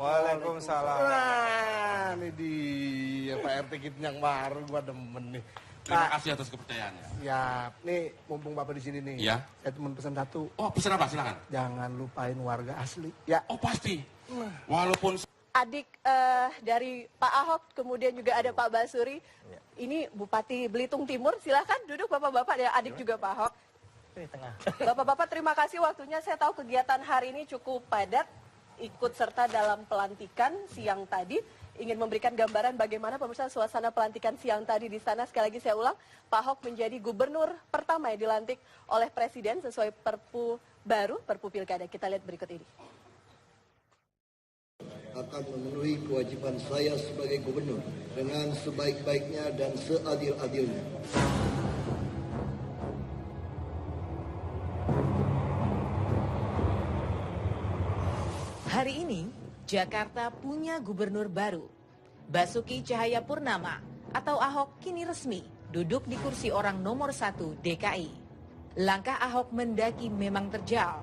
Waalaikumsalam. Nah, ini dia Pak RT kita yang baru, gua demen nih. Terima kasih atas kepercayaannya. Ya, nih mumpung Bapak di sini nih. Ya. Saya cuma pesan satu. Oh, pesan apa? Silakan. Jangan lupain warga asli. Ya. Oh, pasti. Walaupun Adik dari Pak Ahok, kemudian juga ada Pak Basuri. Ini Bupati Belitung Timur, silahkan duduk Bapak-Bapak, ada adik juga Pak Ahok. Bapak-Bapak terima kasih waktunya, saya tahu kegiatan hari ini cukup padat, ikut serta dalam pelantikan siang tadi. Ingin memberikan gambaran bagaimana pemirsa suasana pelantikan siang tadi di sana. Sekali lagi saya ulang, Pak Ahok menjadi gubernur pertama yang dilantik oleh Presiden sesuai Perpu baru, Perpu Pilkada. Kita lihat berikut ini. Akan memenuhi kewajiban saya sebagai gubernur dengan sebaik-baiknya dan seadil-adilnya. Hari ini, Jakarta punya gubernur baru. Basuki Cahayapurnama atau Ahok kini resmi duduk di kursi orang nomor 1 DKI. Langkah Ahok mendaki memang terjal,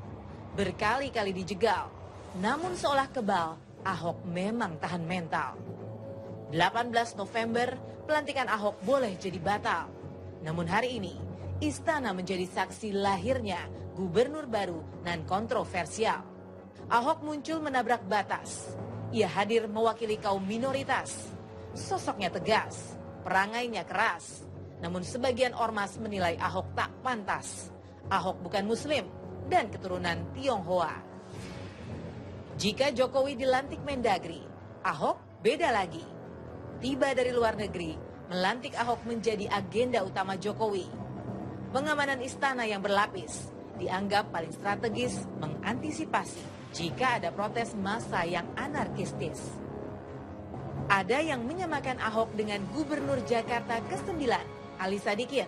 berkali-kali dijegal. Namun seolah kebal, Ahok memang tahan mental. 18 November, pelantikan Ahok boleh jadi batal. Namun hari ini, Istana menjadi saksi lahirnya gubernur baru nan kontroversial. Ahok muncul menabrak batas. Ia hadir mewakili kaum minoritas. Sosoknya tegas, perangainya keras. Namun sebagian ormas menilai Ahok tak pantas. Ahok bukan Muslim dan keturunan Tionghoa. Jika Jokowi dilantik Mendagri, Ahok beda lagi. Tiba dari luar negeri, melantik Ahok menjadi agenda utama Jokowi. Pengamanan istana yang berlapis dianggap paling strategis mengantisipasi jika ada protes massa yang anarkistis. Ada yang menyamakan Ahok dengan Gubernur Jakarta ke-9, Ali Sadikin.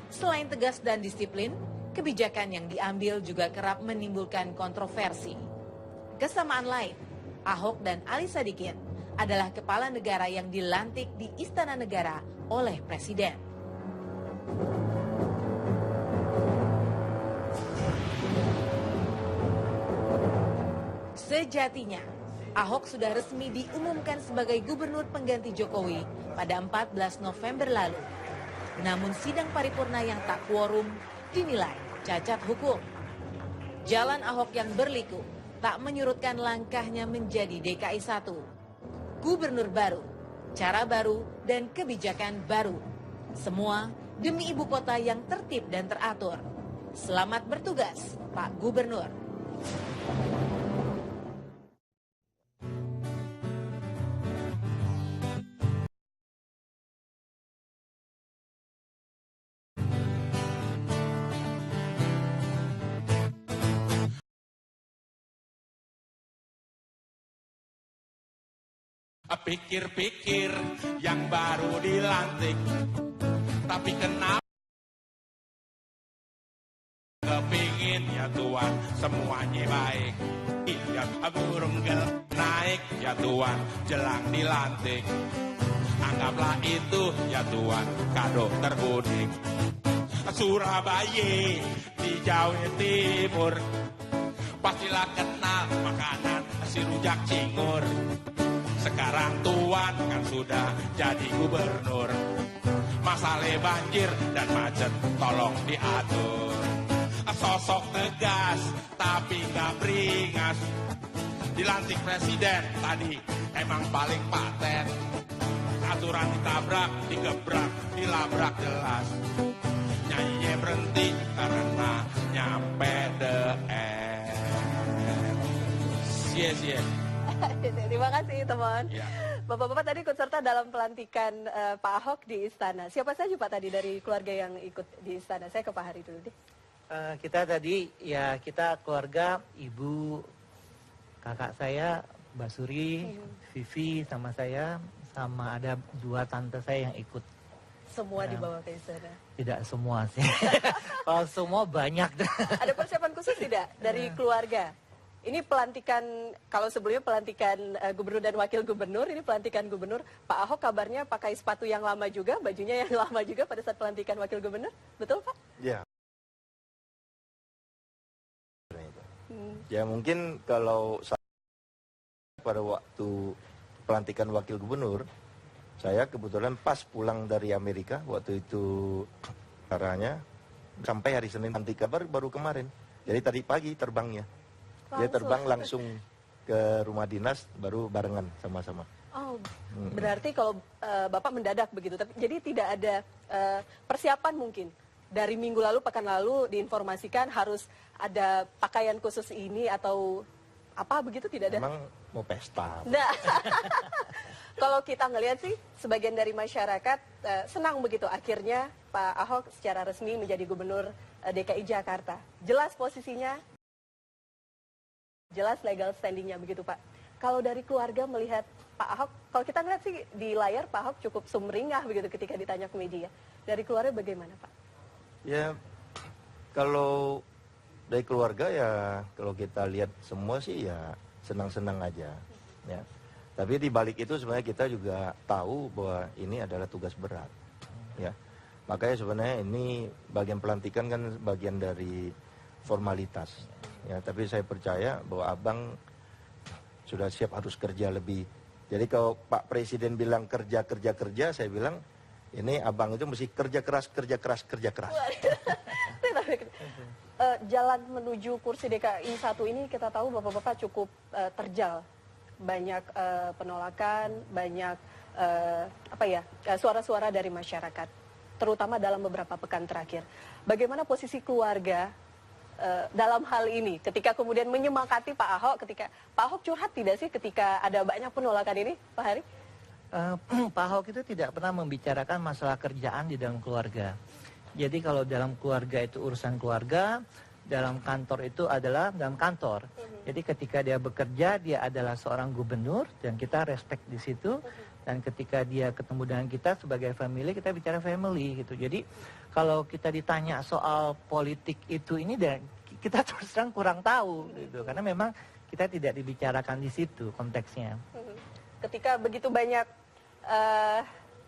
Selain tegas dan disiplin, kebijakan yang diambil juga kerap menimbulkan kontroversi. Kesamaan lain, Ahok dan Ali Sadikin adalah kepala negara yang dilantik di Istana Negara oleh Presiden. Sejatinya, Ahok sudah resmi diumumkan sebagai gubernur pengganti Jokowi pada 14 November lalu. Namun sidang paripurna yang tak quorum dinilai cacat hukum. Jalan Ahok yang berliku tak menyurutkan langkahnya menjadi DKI 1. Gubernur baru, cara baru, dan kebijakan baru. Semua demi ibu kota yang tertib dan teratur. Selamat bertugas, Pak Gubernur. pikir-pikir yang baru dilantik, tapi kenapa kepingin ya Tuhan semuanya baik. Iya burung naik ya Tuhan jelang dilantik. Anggaplah itu ya Tuhan kado terunik. Surabaya di Jawa Timur pastilah kenal makanan si rujak cingur. Sekarang Tuan kan sudah jadi gubernur. Masalah banjir dan macet tolong diatur. Sosok tegas tapi gak beringas. Dilantik presiden tadi emang paling paten. Aturan ditabrak, digebrak, dilabrak jelas. Nyanyinya berhenti karena nyampe the end. Sia-sia. Terima kasih teman. Ya. Bapak-bapak tadi ikut serta dalam pelantikan Pak Ahok di istana. Siapa saja Pak tadi dari keluarga yang ikut di istana? Saya ke Pak Hari dulu deh. Kita tadi ya kita keluarga, ibu, kakak saya, Basuri, Vivi sama saya, sama ada 2 tante saya yang ikut. Semua dibawa ke istana? Tidak semua sih. Kalau semua banyak. Ada persiapan khusus tidak dari keluarga? Ini pelantikan, kalau sebelumnya pelantikan gubernur dan wakil gubernur, ini pelantikan gubernur. Pak Ahok kabarnya pakai sepatu yang lama juga, bajunya yang lama juga pada saat pelantikan wakil gubernur. Betul Pak? Ya. Ya mungkin kalau pada waktu pelantikan wakil gubernur, saya kebetulan pas pulang dari Amerika waktu itu caranya sampai hari Senin nanti kabar baru kemarin. Jadi tadi pagi terbangnya. Dia terbang langsung ke rumah dinas baru barengan sama-sama. Oh, berarti kalau Bapak mendadak begitu, tapi jadi tidak ada persiapan mungkin. Dari minggu lalu, pekan lalu diinformasikan harus ada pakaian khusus ini atau apa begitu, tidak ada? Memang mau pesta. Nah, kalau kita ngelihat sih sebagian dari masyarakat senang begitu akhirnya Pak Ahok secara resmi menjadi gubernur DKI Jakarta. Jelas posisinya, jelas legal standingnya begitu Pak. Kalau dari keluarga melihat Pak Ahok, kalau kita ngeliat sih di layar Pak Ahok cukup sumringah begitu ketika ditanya ke media. Dari keluarga bagaimana Pak? Ya, kalau dari keluarga ya kalau kita lihat semua sih ya senang-senang aja. Ya. Tapi di balik itu sebenarnya kita juga tahu bahwa ini adalah tugas berat. Ya. Makanya sebenarnya ini bagian pelantikan kan bagian dari formalitas. Ya, tapi saya percaya bahwa Abang sudah siap harus kerja lebih. Jadi kalau Pak Presiden bilang kerja, saya bilang ini Abang itu mesti kerja keras. Jalan menuju kursi DKI 1 ini kita tahu Bapak-Bapak cukup terjal. Banyak penolakan, banyak suara-suara dari masyarakat. Terutama dalam beberapa pekan terakhir. Bagaimana posisi keluarga dalam hal ini? Ketika kemudian menyemangati Pak Ahok, ketika Pak Ahok curhat tidak sih ketika ada banyak penolakan ini, Pak Hari? Pak Ahok itu tidak pernah membicarakan masalah kerjaan di dalam keluarga. Jadi kalau dalam keluarga itu urusan keluarga, dalam kantor itu adalah dalam kantor. Jadi ketika dia bekerja, dia adalah seorang gubernur dan kita respect di situ. Dan ketika dia ketemu dengan kita sebagai family, kita bicara family gitu. Jadi kalau kita ditanya soal politik itu ini, dan kita terus terang kurang tahu gitu. Karena memang kita tidak dibicarakan di situ konteksnya. Ketika begitu banyak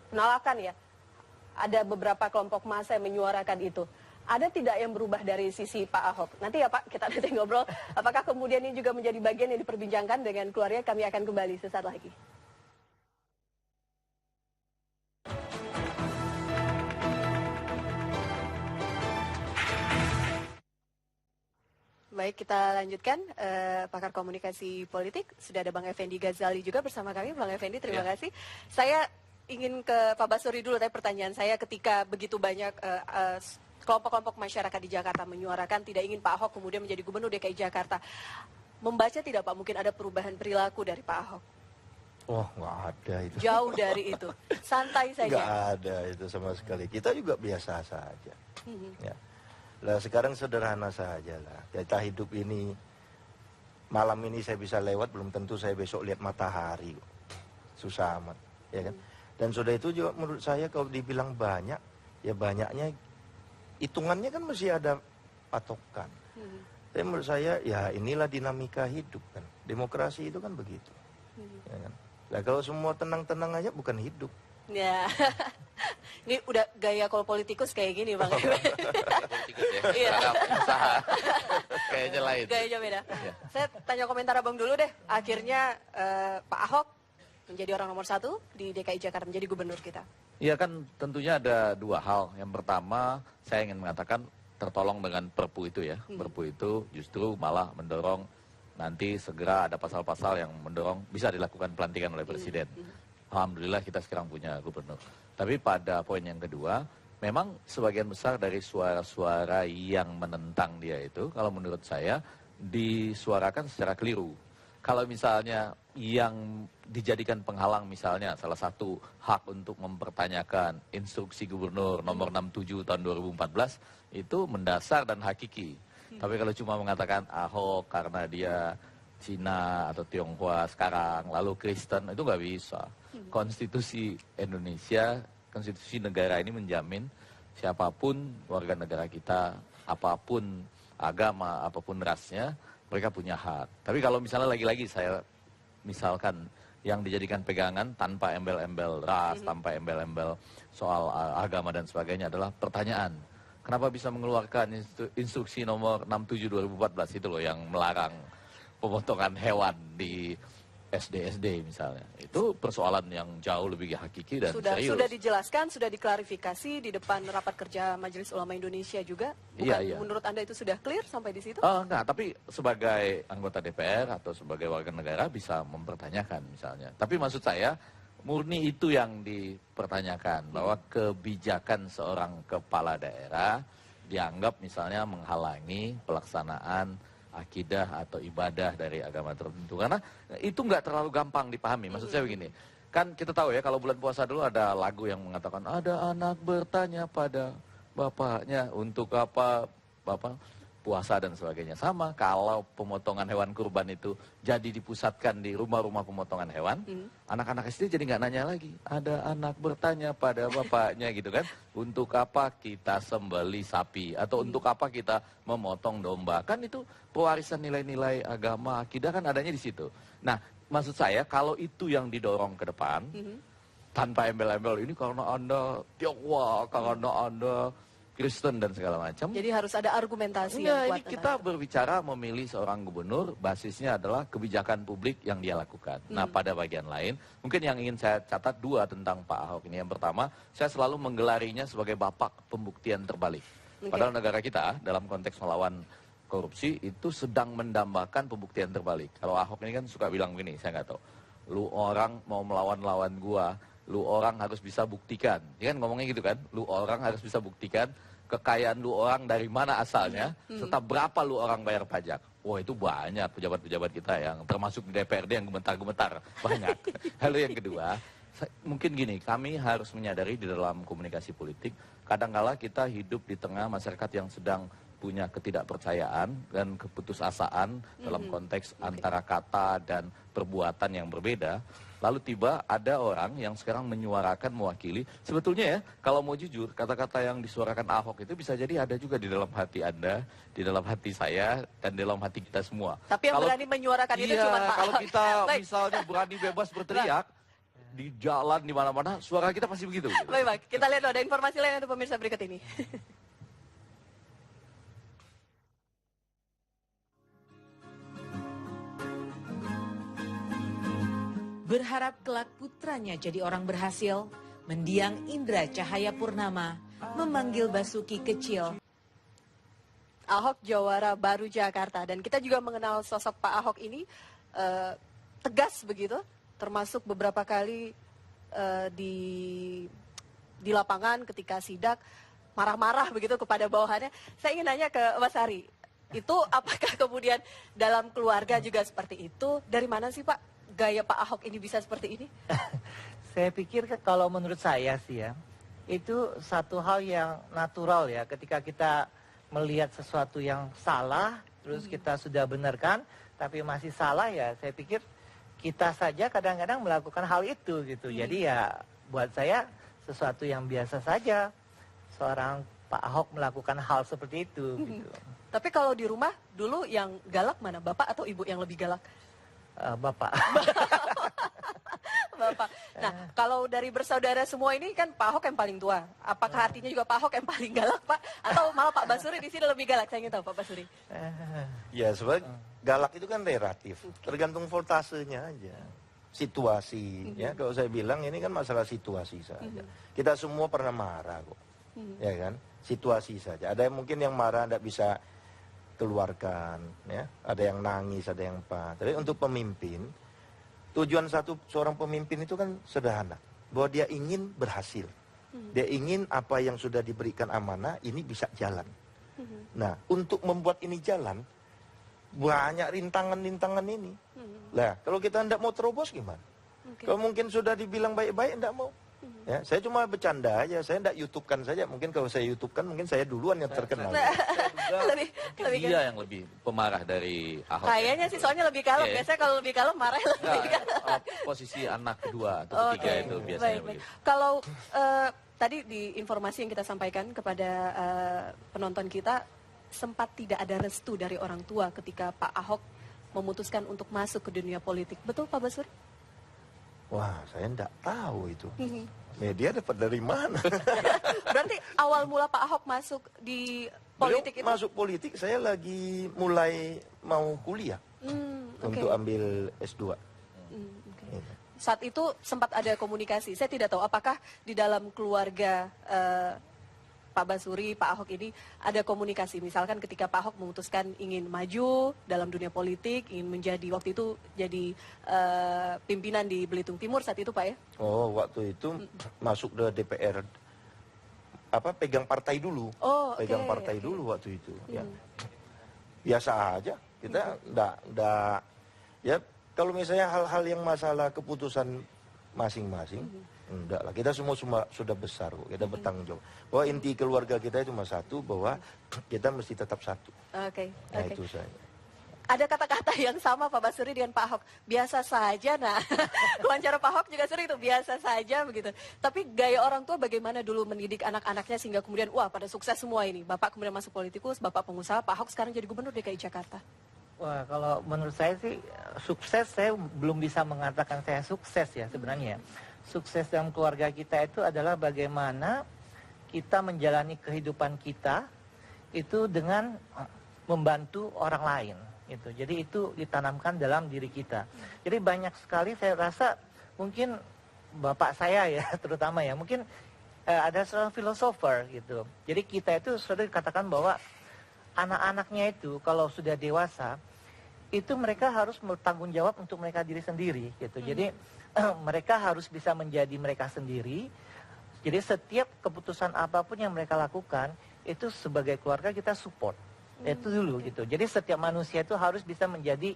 penolakan ya, ada beberapa kelompok massa yang menyuarakan itu. Ada tidak yang berubah dari sisi Pak Ahok? Nanti ya Pak, kita nanti ngobrol. Apakah kemudian ini juga menjadi bagian yang diperbincangkan dengan keluarga? Kami akan kembali sesaat lagi. Baik, kita lanjutkan. Pakar komunikasi politik, sudah ada Bang Effendi Ghazali juga bersama kami. Bang Effendi, terima kasih. Saya ingin ke Pak Basuri dulu, tapi pertanyaan saya ketika begitu banyak kelompok-kelompok masyarakat di Jakarta menyuarakan tidak ingin Pak Ahok kemudian menjadi gubernur DKI Jakarta. Membaca tidak Pak, mungkin ada perubahan perilaku dari Pak Ahok? Oh, nggak ada itu. Jauh dari itu, santai saja. Nggak ada itu sama sekali. Kita juga biasa saja. Ya. Lah sekarang sederhana saja lah. Kita hidup ini, malam ini saya bisa lewat, belum tentu saya besok lihat matahari. Susah amat, ya kan? Dan sudah itu juga menurut saya kalau dibilang banyak, ya banyaknya hitungannya kan mesti ada patokan. Tapi menurut saya ya inilah dinamika hidup kan. Demokrasi itu kan begitu. Ya kan? Nah kalau semua tenang-tenang aja bukan hidup. Ya, ini udah gaya kalau politikus kayak gini Bang. Politikus ya, Iya. usaha. Kayaknya lain. Gayanya beda. Saya tanya komentar Abang dulu deh. Akhirnya Pak Ahok menjadi orang nomor 1 di DKI Jakarta, menjadi gubernur kita. Iya kan tentunya ada dua hal. Yang pertama saya ingin mengatakan tertolong dengan Perpu itu ya. Perpu itu justru malah mendorong nanti segera ada pasal-pasal yang mendorong bisa dilakukan pelantikan oleh Presiden. Alhamdulillah kita sekarang punya gubernur. Tapi pada poin yang kedua, memang sebagian besar dari suara-suara yang menentang dia itu, kalau menurut saya, disuarakan secara keliru. Kalau misalnya yang dijadikan penghalang misalnya salah satu hak untuk mempertanyakan instruksi gubernur nomor 67 tahun 2014 itu mendasar dan hakiki. Tapi kalau cuma mengatakan Ahok karena dia Cina atau Tionghoa sekarang, lalu Kristen, itu nggak bisa. Konstitusi Indonesia, konstitusi negara ini menjamin siapapun warga negara kita, apapun agama, apapun rasnya, mereka punya hak. Tapi kalau misalnya lagi-lagi saya misalkan yang dijadikan pegangan tanpa embel-embel ras, tanpa embel-embel soal agama dan sebagainya adalah pertanyaan. Kenapa bisa mengeluarkan instruksi nomor 67 2014 itu loh yang melarang pemotongan hewan di SD misalnya. Itu persoalan yang jauh lebih hakiki dan serius. Sudah dijelaskan, sudah diklarifikasi di depan rapat kerja Majelis Ulama Indonesia juga. Bukan, Iya. menurut Anda itu sudah clear sampai di situ? Enggak, tapi sebagai anggota DPR atau sebagai warga negara bisa mempertanyakan misalnya. Tapi maksud saya, murni itu yang dipertanyakan, bahwa kebijakan seorang kepala daerah dianggap misalnya menghalangi pelaksanaan akidah atau ibadah dari agama tertentu. Karena itu nggak terlalu gampang dipahami. Maksud saya begini, kan kita tahu ya kalau bulan puasa dulu ada lagu yang mengatakan ada anak bertanya pada bapaknya untuk apa bapak puasa dan sebagainya. Sama kalau pemotongan hewan kurban itu jadi dipusatkan di rumah-rumah pemotongan hewan, anak-anak SD jadi nggak nanya lagi. Ada anak bertanya pada bapaknya gitu kan, untuk apa kita sembeli sapi atau untuk apa kita memotong domba. Kan itu pewarisan nilai-nilai agama, akidah kan adanya di situ. Nah, maksud saya kalau itu yang didorong ke depan, tanpa embel-embel ini karena Anda Tionghoa, karena Anda Kristen dan segala macam. Jadi harus ada argumentasi Ya, yang kuat. ini kita berbicara memilih seorang gubernur, basisnya adalah kebijakan publik yang dia lakukan. Nah, pada bagian lain, mungkin yang ingin saya catat dua tentang Pak Ahok ini. Yang pertama, saya selalu menggelarinya sebagai bapak pembuktian terbalik. Padahal negara kita dalam konteks melawan korupsi itu sedang mendambakan pembuktian terbalik. Kalau Ahok ini kan suka bilang begini, saya nggak tahu. Lu orang mau melawan-lawan gua, lu orang harus bisa buktikan. Dia kan ngomongnya gitu kan, lu orang harus bisa buktikan kekayaan lu orang dari mana asalnya, serta berapa lu orang bayar pajak. Wah, itu banyak pejabat-pejabat kita yang termasuk di DPRD yang gemetar-gemetar. Banyak. Lalu yang kedua, mungkin gini, kami harus menyadari di dalam komunikasi politik, kadang-kala kita hidup di tengah masyarakat yang sedang punya ketidakpercayaan dan keputusasaan dalam konteks antara kata dan perbuatan yang berbeda. Lalu tiba ada orang yang sekarang menyuarakan, mewakili. Sebetulnya ya, kalau mau jujur, kata-kata yang disuarakan Ahok itu bisa jadi ada juga di dalam hati Anda, di dalam hati saya, dan di dalam hati kita semua. Tapi yang berani menyuarakan itu cuma Pak kalau Ahok. kita Baik. misalnya berani bebas berteriak, di jalan, di mana-mana, suara kita pasti begitu. Gitu. Baik, kita lihat ada informasi lain untuk pemirsa berikut ini. Berharap kelak putranya jadi orang berhasil, mendiang Indra Cahaya Purnama memanggil Basuki kecil. Ahok Jawara Baru Jakarta, dan kita juga mengenal sosok Pak Ahok ini tegas begitu, termasuk beberapa kali di lapangan ketika sidak marah-marah begitu kepada bawahannya. Saya ingin nanya ke Mas Ari, itu apakah kemudian dalam keluarga juga seperti itu? Dari mana sih Pak gaya Pak Ahok ini bisa seperti ini? Saya pikir kalau menurut saya sih ya, itu satu hal yang natural ya, ketika kita melihat sesuatu yang salah, terus kita sudah benarkan, tapi masih salah ya, saya pikir kita saja kadang-kadang melakukan hal itu gitu. Jadi ya buat saya sesuatu yang biasa saja, seorang Pak Ahok melakukan hal seperti itu gitu. Tapi kalau di rumah dulu yang galak mana, Bapak atau Ibu yang lebih galak? Bapak. Bapak. Nah, kalau dari bersaudara semua ini kan Pak Ahok yang paling tua. Apakah artinya juga Pak Ahok yang paling galak, Pak? Atau malah Pak Basuri di sini lebih galak? Saya ingin tahu, Pak Basuri. Ya, sebenarnya galak itu kan relatif, tergantung voltasenya aja. Situasi, ya. Kalau saya bilang ini kan masalah situasi saja. Kita semua pernah marah kok, ya kan? Situasi saja. Ada yang mungkin yang marah tidak bisa keluarkan, ya. Ada yang nangis, ada yang apa. Tapi untuk pemimpin, tujuan seorang pemimpin itu kan sederhana, bahwa dia ingin berhasil. Dia ingin apa yang sudah diberikan amanah ini bisa jalan. Nah, untuk membuat ini jalan, banyak rintangan-rintangan ini. Lah, kalau kita tidak mau terobos gimana? Kalau mungkin sudah dibilang baik-baik, tidak mau. Ya, saya cuma bercanda aja, saya tidak YouTube-kan saja. Mungkin kalau saya YouTube-kan, mungkin saya duluan yang terkenal. Dia yang lebih pemarah dari Ahok. Kayaknya sih soalnya lebih kalem. Yeah. Biasanya kalau lebih kalem marah lebih kalem. Posisi anak kedua atau ketiga itu biasanya begitu. Kalau tadi di informasi yang kita sampaikan kepada penonton kita, sempat tidak ada restu dari orang tua ketika Pak Ahok memutuskan untuk masuk ke dunia politik. Betul Pak Basuri? Wah, saya tidak tahu itu. Media dapat dari mana? Berarti awal mula Pak Ahok masuk di politik itu? Masuk politik, saya lagi mulai mau kuliah untuk ambil S2. Oke. Gitu. Saat itu sempat ada komunikasi. Saya tidak tahu apakah di dalam keluarga Pak Basuri, Pak Ahok ini ada komunikasi. Misalkan ketika Pak Ahok memutuskan ingin maju dalam dunia politik, ingin menjadi waktu itu jadi pimpinan di Belitung Timur saat itu Pak ya? Oh, waktu itu masuk ke DPR, pegang partai dulu. Oh, pegang oke, partai oke. dulu waktu itu. Ya. Biasa aja. Kita ndak ya. Kalau misalnya hal-hal yang masalah keputusan masing-masing, enggak lah. Kita semua sudah besar kok. Kita bertanggung jawab. Bahwa inti keluarga kita itu cuma satu, bahwa kita mesti tetap satu. Oke. Nah Oke. itu saja. Ada kata-kata yang sama Pak Basuri dengan Pak Ahok. Biasa saja, nah. Wawancara Pak Ahok juga sering itu biasa saja begitu. Tapi gaya orang tua bagaimana dulu mendidik anak-anaknya sehingga kemudian wah pada sukses semua ini. Bapak kemudian masuk politikus, Bapak pengusaha, Pak Ahok sekarang jadi gubernur DKI Jakarta. Wah, kalau menurut saya sih sukses, saya belum bisa mengatakan saya sukses ya sebenarnya. Sukses dalam keluarga kita itu adalah bagaimana kita menjalani kehidupan kita itu dengan membantu orang lain. Gitu. Jadi itu ditanamkan dalam diri kita. Jadi banyak sekali saya rasa mungkin bapak saya ya terutama ya mungkin ada seorang filosofer gitu. Jadi kita itu sudah dikatakan bahwa anak-anaknya itu kalau sudah dewasa itu mereka harus bertanggung jawab untuk mereka diri sendiri gitu. Jadi mereka harus bisa menjadi mereka sendiri. Jadi setiap keputusan apapun yang mereka lakukan itu sebagai keluarga kita support. Itu dulu gitu. Jadi setiap manusia itu harus bisa menjadi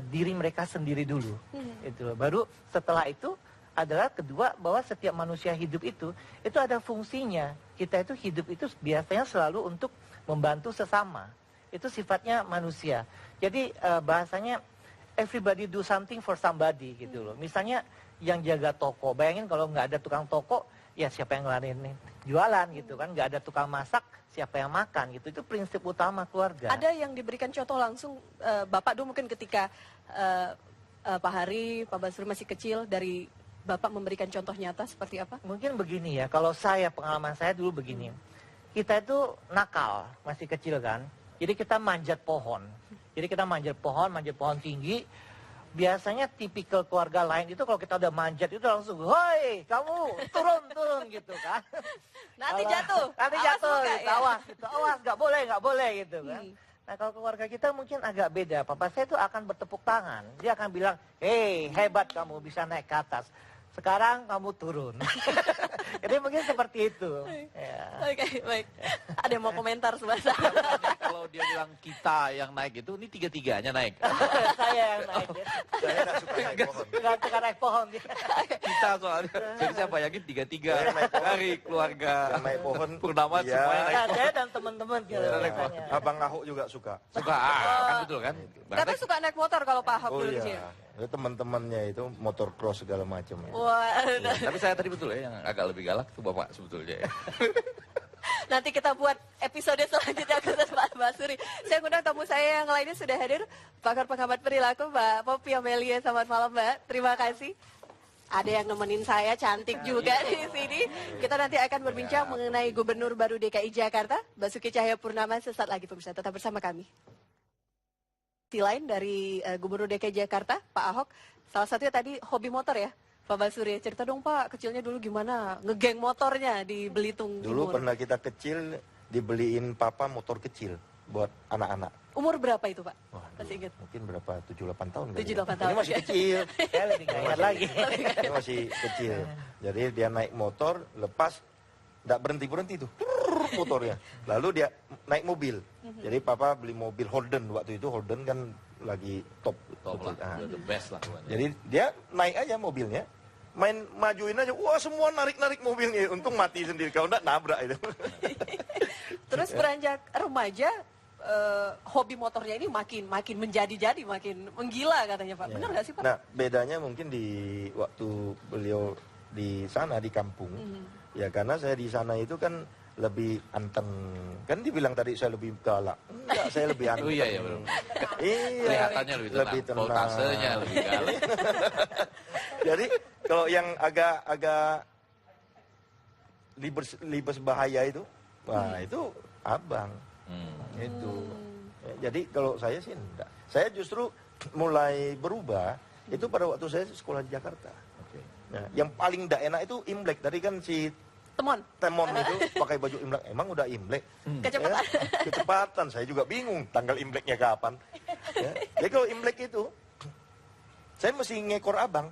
diri mereka sendiri dulu. Itu baru setelah itu adalah kedua bahwa setiap manusia hidup itu ada fungsinya. Kita itu hidup itu biasanya selalu untuk membantu sesama. Itu sifatnya manusia. Jadi bahasanya everybody do something for somebody gitu loh. Misalnya yang jaga toko, bayangin kalau nggak ada tukang toko, ya siapa yang ngelarin jualan gitu kan? Nggak ada tukang masak, siapa yang makan gitu. Itu prinsip utama keluarga. Ada yang diberikan contoh langsung Bapak dulu mungkin ketika Pak Hari, Pak Basuri masih kecil dari Bapak memberikan contoh nyata seperti apa? Mungkin begini ya, kalau saya pengalaman saya dulu begini. Kita itu nakal, masih kecil kan. Jadi kita manjat pohon. Jadi kita manjat pohon tinggi. Biasanya tipikal keluarga lain itu kalau kita udah manjat itu langsung, "Hoi, kamu turun gitu kan." Nanti jatuh. Nanti Awas jatuh, buka, gitu, ya. awas, nggak boleh gitu kan. Nah kalau keluarga kita mungkin agak beda. Papa saya itu akan bertepuk tangan. Dia akan bilang, "Hei, hebat kamu bisa naik ke atas. Sekarang kamu turun." Jadi mungkin seperti itu. Ya. Oke, baik. Ada yang mau komentar sebentar? Kalau dia bilang kita yang naik itu, ini tiga-tiganya naik. Saya yang naik. Saya nggak suka naik pohon. Nggak suka naik pohon. Kita soalnya. Jadi saya bayangin tiga-tiga Saya naik pohon. dari keluarga Yang naik pohon, Purnama iya. semuanya naik. Ya, saya dan teman-teman gitu. Ya, biasanya. Abang Ahok juga suka. Suka, kan betul kan? Kata suka naik motor kalau Pak Ahok Oh dulu iya, kecil. itu teman-temannya itu motor cross segala macam ya. Wah, Tapi saya tadi betul ya, yang agak lebih galak itu bapak sebetulnya ya. nanti kita buat episode selanjutnya khusus Pak Basuri. Saya undang tamu saya yang lainnya sudah hadir, pakar pengamat perilaku Mbak Poppy Amelia. Selamat malam Mbak, terima kasih. Ada yang nemenin saya cantik juga di sini. Kita nanti akan berbincang mengenai Gubernur baru DKI Jakarta, Basuki Cahayapurnama sesaat lagi pemirsa. Tetap bersama kami. Di lain dari Gubernur DKI Jakarta, Pak Ahok, salah satunya tadi hobi motor ya, Pak Basuri. Cerita dong Pak, kecilnya dulu gimana ngegeng motornya di Belitung Dulu Timur? pernah kita kecil dibeliin papa motor kecil buat anak-anak. Umur berapa itu Pak? Wah, Masih ingat? mungkin berapa? 7-8 tahun kali 7-8 ya. tahun, Ini masih oke. kecil. Saya lebih nggak ingat lagi. Ini masih kecil. Jadi dia naik motor, lepas, nggak berhenti-berhenti tuh. Motornya. Lalu dia naik mobil. Jadi papa beli mobil Holden. Waktu itu Holden kan lagi top. Top lah, Ah. the best lah. pokoknya. Jadi dia naik aja mobilnya. Main majuin aja. Wah semua narik-narik mobilnya. Untung mati sendiri. Kalau nggak nabrak itu. Terus beranjak remaja, hobi motornya ini makin menjadi-jadi, makin menggila katanya Pak. Benar nggak sih Pak? Nah bedanya mungkin di waktu beliau di sana di kampung. Ya karena saya di sana itu kan lebih anteng. Kan dibilang tadi saya lebih galak. Enggak, saya lebih anteng. Oh iya, iya benar. Iya. Kelihatannya lebih tenang. Voltasenya lebih galak. Jadi kalau yang agak libes bahaya itu, wah itu abang. Itu. Ya, jadi kalau saya sih enggak. Saya justru mulai berubah Itu pada waktu saya sekolah di Jakarta. Nah, yang paling tidak enak itu Imlek. Tadi kan si Temon itu pakai baju Imlek. Emang udah Imlek? Kecepatan. Ya, kecepatan. Saya juga bingung tanggal Imleknya kapan. Ya. Jadi kalau Imlek itu, saya mesti ngekor abang.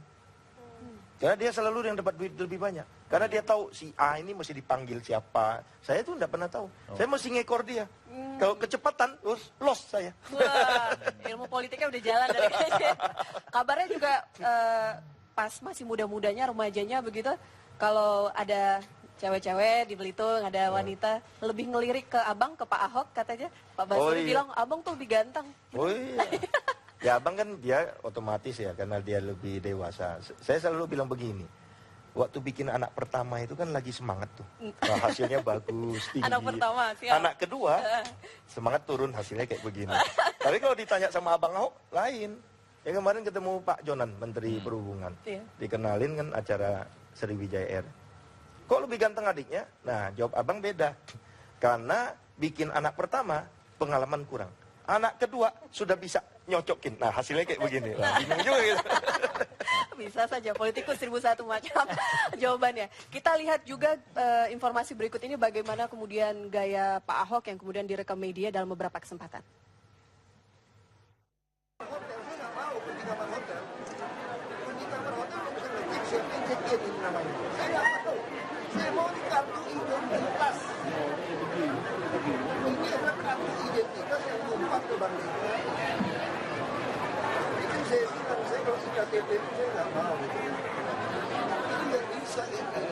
Karena dia selalu yang dapat duit lebih banyak. Karena dia tahu si A ini mesti dipanggil siapa. Saya tuh tidak pernah tahu. Saya mesti ngekor dia. Kalau kecepatan, lost saya. Wah, ilmu politiknya udah jalan dari kecil. Kabarnya juga pas masih muda-mudanya, remajanya begitu, kalau ada cewek-cewek di Belitung, ada wanita, lebih ngelirik ke abang, ke Pak Ahok katanya. Pak Basuki bilang, abang tuh lebih ganteng. Oh iya. Ya abang kan dia otomatis ya, karena dia lebih dewasa. Saya selalu bilang begini, waktu bikin anak pertama itu kan lagi semangat tuh. Nah, hasilnya bagus, tinggi. Anak pertama, siap. Anak kedua, semangat turun, hasilnya kayak begini. Tapi kalau ditanya sama abang Ahok, lain. Ya kemarin ketemu Pak Jonan, Menteri Perhubungan. Iya. Dikenalin kan acara Sriwijaya Air. Kok lebih ganteng adiknya? Nah, jawab abang beda. Karena bikin anak pertama, pengalaman kurang. Anak kedua, sudah bisa nyocokin. Nah, hasilnya kayak begini. Nah, bingung juga gitu. Bisa saja, politikus 1001 macam jawabannya. Kita lihat juga informasi berikut ini bagaimana kemudian gaya Pak Ahok yang kemudian direkam media dalam beberapa kesempatan. Saya mau di kartu identitas. Ini adalah kartu identitas yang numpang ke Bank DKI. Itu saya bilang, saya kalau si KTP itu saya nggak mau. Ini nggak bisa ini.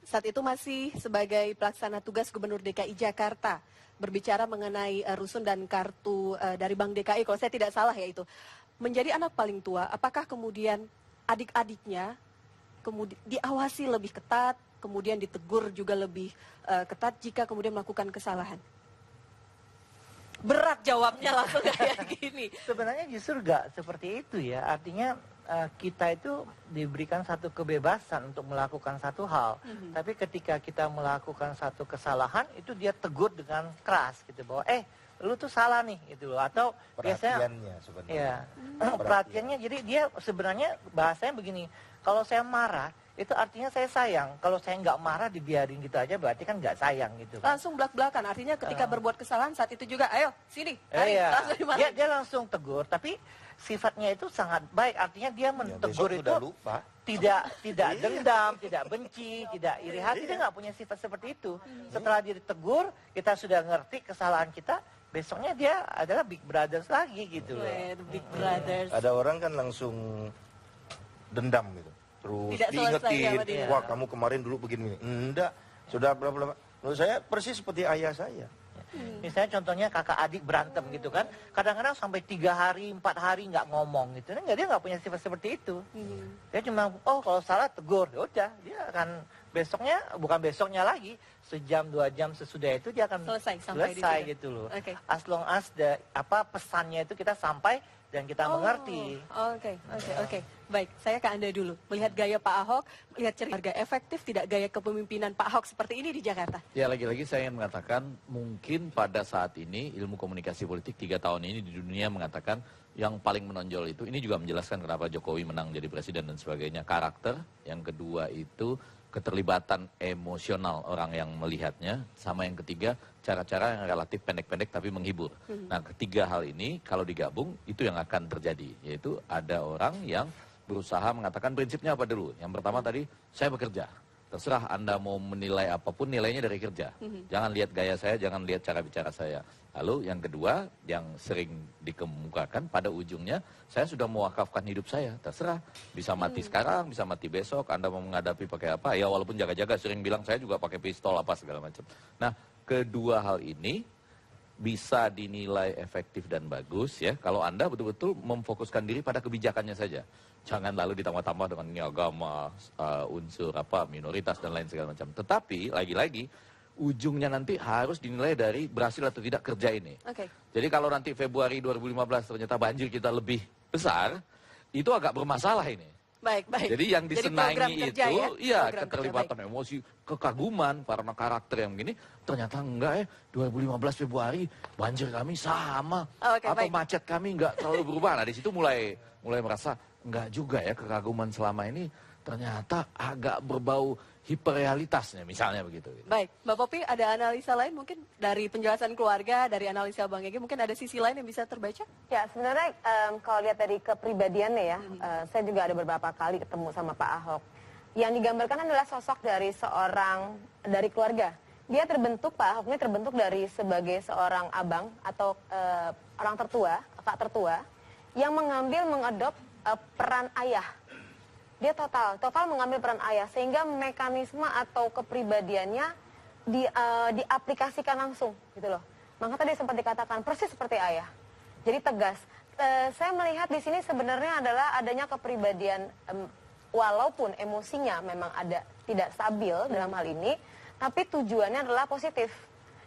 Saat itu masih sebagai pelaksana tugas Gubernur DKI Jakarta, berbicara mengenai rusun dan kartu dari Bank DKI, kalau saya tidak salah ya itu. Menjadi anak paling tua, apakah kemudian adik-adiknya kemudian diawasi lebih ketat, kemudian ditegur juga lebih ketat jika kemudian melakukan kesalahan? Berat jawabnya langsung kayak gini. Sebenarnya justru nggak seperti itu ya. Artinya kita itu diberikan satu kebebasan untuk melakukan satu hal. Tapi ketika kita melakukan satu kesalahan, itu dia tegur dengan keras gitu bahwa lu tuh salah nih gitu loh. Atau biasanya sebenarnya. ya, perhatiannya jadi dia sebenarnya bahasanya begini. Kalau saya marah, itu artinya saya sayang. Kalau saya nggak marah dibiarin gitu aja berarti kan nggak sayang gitu. Langsung belak-belakan, artinya ketika berbuat kesalahan saat itu juga, ayo sini, hari, langsung dimarahin. Dia langsung tegur, tapi sifatnya itu sangat baik. Artinya dia menegur itu lupa. tidak dendam, tidak benci, tidak iri hati. Dia nggak punya sifat seperti itu. Setelah dia ditegur, kita sudah ngerti kesalahan kita. Besoknya dia adalah big brothers lagi gitu loh. Big brothers. Ada orang kan langsung dendam gitu. Terus Tidak diingetin, selesai wah kamu kemarin dulu begini. Enggak, sudah berapa. Menurut saya persis seperti ayah saya. Misalnya contohnya kakak adik berantem gitu kan. Kadang-kadang sampai 3 hari, 4 hari nggak ngomong gitu. Dia nggak punya sifat seperti itu. Dia cuma, kalau salah tegur. Ya udah, dia akan besoknya, bukan besoknya lagi, sejam 2 jam sesudah itu dia akan selesai gitu loh. Okay. As long as pesannya itu kita sampai dan kita mengerti. Oke. Baik, saya ke Anda dulu. Melihat gaya Pak Ahok, melihat cerita efektif tidak gaya kepemimpinan Pak Ahok seperti ini di Jakarta? Ya lagi-lagi saya ingin mengatakan mungkin pada saat ini ilmu komunikasi politik 3 tahun ini di dunia mengatakan yang paling menonjol itu, ini juga menjelaskan kenapa Jokowi menang jadi presiden dan sebagainya, karakter. Yang kedua itu keterlibatan emosional orang yang melihatnya, sama yang ketiga cara-cara yang relatif pendek-pendek tapi menghibur. Nah, ketiga hal ini kalau digabung itu yang akan terjadi, yaitu ada orang yang berusaha mengatakan prinsipnya apa dulu. Yang pertama tadi, saya bekerja. Terserah Anda mau menilai apapun, nilainya dari kerja. Jangan lihat gaya saya, jangan lihat cara bicara saya. Lalu yang kedua, yang sering dikemukakan pada ujungnya, saya sudah mewakafkan hidup saya. Terserah, bisa mati sekarang, bisa mati besok, Anda mau menghadapi pakai apa. Ya walaupun jaga-jaga sering bilang, saya juga pakai pistol apa segala macam. Nah, kedua hal ini bisa dinilai efektif dan bagus ya kalau Anda betul-betul memfokuskan diri pada kebijakannya saja. Jangan lalu ditambah-tambah dengan ini agama, unsur minoritas dan lain segala macam. Tetapi lagi-lagi ujungnya nanti harus dinilai dari berhasil atau tidak kerja ini. Jadi kalau nanti Februari 2015 ternyata banjir kita lebih besar, itu agak bermasalah ini. Baik. Jadi yang program disenangi kerja itu, ya? iya Program keterlibatan emosi, kekaguman karena karakter yang begini. Ternyata enggak 2015 Februari banjir kami sama, Oke, atau baik. macet kami enggak terlalu berubah. Nah di situ mulai merasa enggak juga ya, kekaguman selama ini ternyata agak berbau hiperrealitasnya, misalnya begitu. Baik, Mbak Popi ada analisa lain mungkin dari penjelasan keluarga, dari analisa Bang Egy, mungkin ada sisi lain yang bisa terbaca? Ya sebenarnya kalau lihat dari kepribadiannya ya, saya juga ada beberapa kali ketemu sama Pak Ahok. Yang digambarkan adalah sosok dari dari keluarga. Dia terbentuk, Pak Ahok ini terbentuk dari sebagai seorang abang atau orang tertua, kakak tertua, yang mengadop peran ayah. Dia total mengambil peran ayah, sehingga mekanisme atau kepribadiannya diaplikasikan langsung gitu loh. Maka tadi sempat dikatakan persis seperti ayah. Jadi tegas. Saya melihat di sini sebenarnya adalah adanya kepribadian walaupun emosinya memang ada tidak stabil dalam hal ini, tapi tujuannya adalah positif.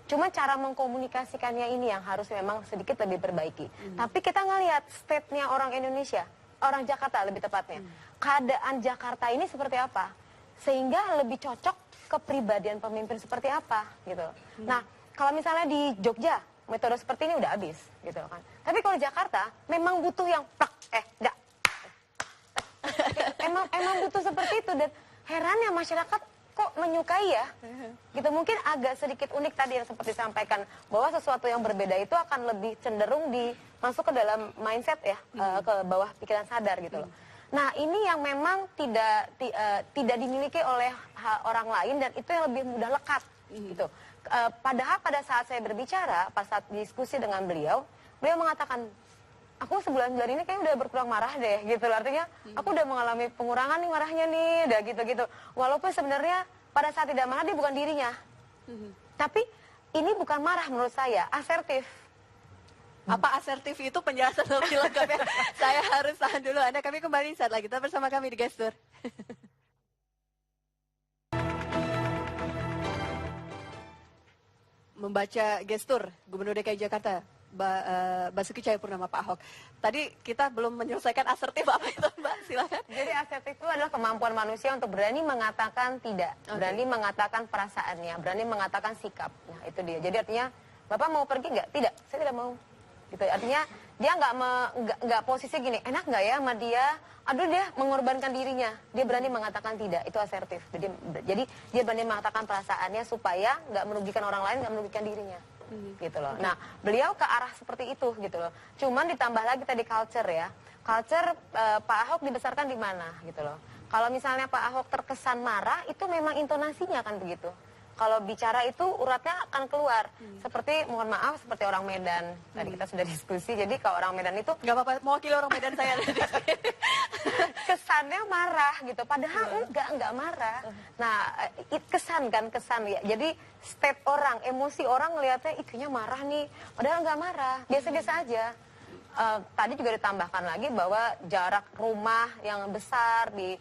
Cuma cara mengkomunikasikannya ini yang harus memang sedikit lebih perbaiki. Tapi kita ngelihat state-nya orang Indonesia, orang Jakarta lebih tepatnya. Keadaan Jakarta ini seperti apa? Sehingga lebih cocok kepribadian pemimpin seperti apa gitu. Nah, kalau misalnya di Jogja, metode seperti ini udah habis gitu kan. Tapi kalau di Jakarta memang butuh yang emang butuh seperti itu, dan herannya masyarakat kok menyukai ya. Gitu, mungkin agak sedikit unik tadi yang seperti disampaikan bahwa sesuatu yang berbeda itu akan lebih cenderung masuk ke dalam mindset ya, ke bawah pikiran sadar gitu loh. Nah, ini yang memang tidak dimiliki oleh orang lain, dan itu yang lebih mudah lekat gitu. Padahal pada saat saya berbicara, pas saat diskusi dengan beliau mengatakan, aku sebulan ini kayaknya udah berkurang marah deh gitu. Artinya aku udah mengalami pengurangan nih marahnya nih, udah gitu-gitu. Walaupun sebenarnya pada saat tidak marah dia bukan dirinya. Tapi ini bukan marah menurut saya, asertif. Apa asertif itu penjelasan lebih lengkap ya? Saya harus tahan dulu. Anda kami kembali saat lagi. Tetap bersama kami di Gestur. Membaca Gestur Gubernur DKI Jakarta Basuki Cahayapurnama, Pak Ahok. Tadi kita belum menyelesaikan asertif, apa itu Mbak? Silakan. Jadi asertif itu adalah kemampuan manusia untuk berani mengatakan tidak, berani mengatakan perasaannya, berani mengatakan sikap. Nah itu dia. Jadi artinya, Bapak mau pergi nggak? Tidak, saya tidak mau. Gitu. Artinya dia nggak posisi gini, enak nggak ya sama dia? Aduh, dia mengorbankan dirinya. Dia berani mengatakan tidak, itu asertif. Jadi dia berani mengatakan perasaannya supaya nggak merugikan orang lain, nggak merugikan dirinya. Gitu loh. Nah, beliau ke arah seperti itu gitu loh. Cuman ditambah lagi tadi culture ya. Culture Pak Ahok dibesarkan di mana gitu loh. Kalau misalnya Pak Ahok terkesan marah, itu memang intonasinya kan begitu. Kalau bicara itu uratnya akan keluar. Seperti, mohon maaf, seperti orang Medan. Tadi kita sudah diskusi, jadi kalau orang Medan itu... Nggak apa-apa, mewakili orang Medan saya. Kesannya marah gitu, padahal enggak marah. Nah, kesan ya. Jadi state orang, emosi orang ngelihatnya kayaknya marah nih, padahal nggak marah, biasa-biasa aja. Tadi juga ditambahkan lagi bahwa jarak rumah yang besar di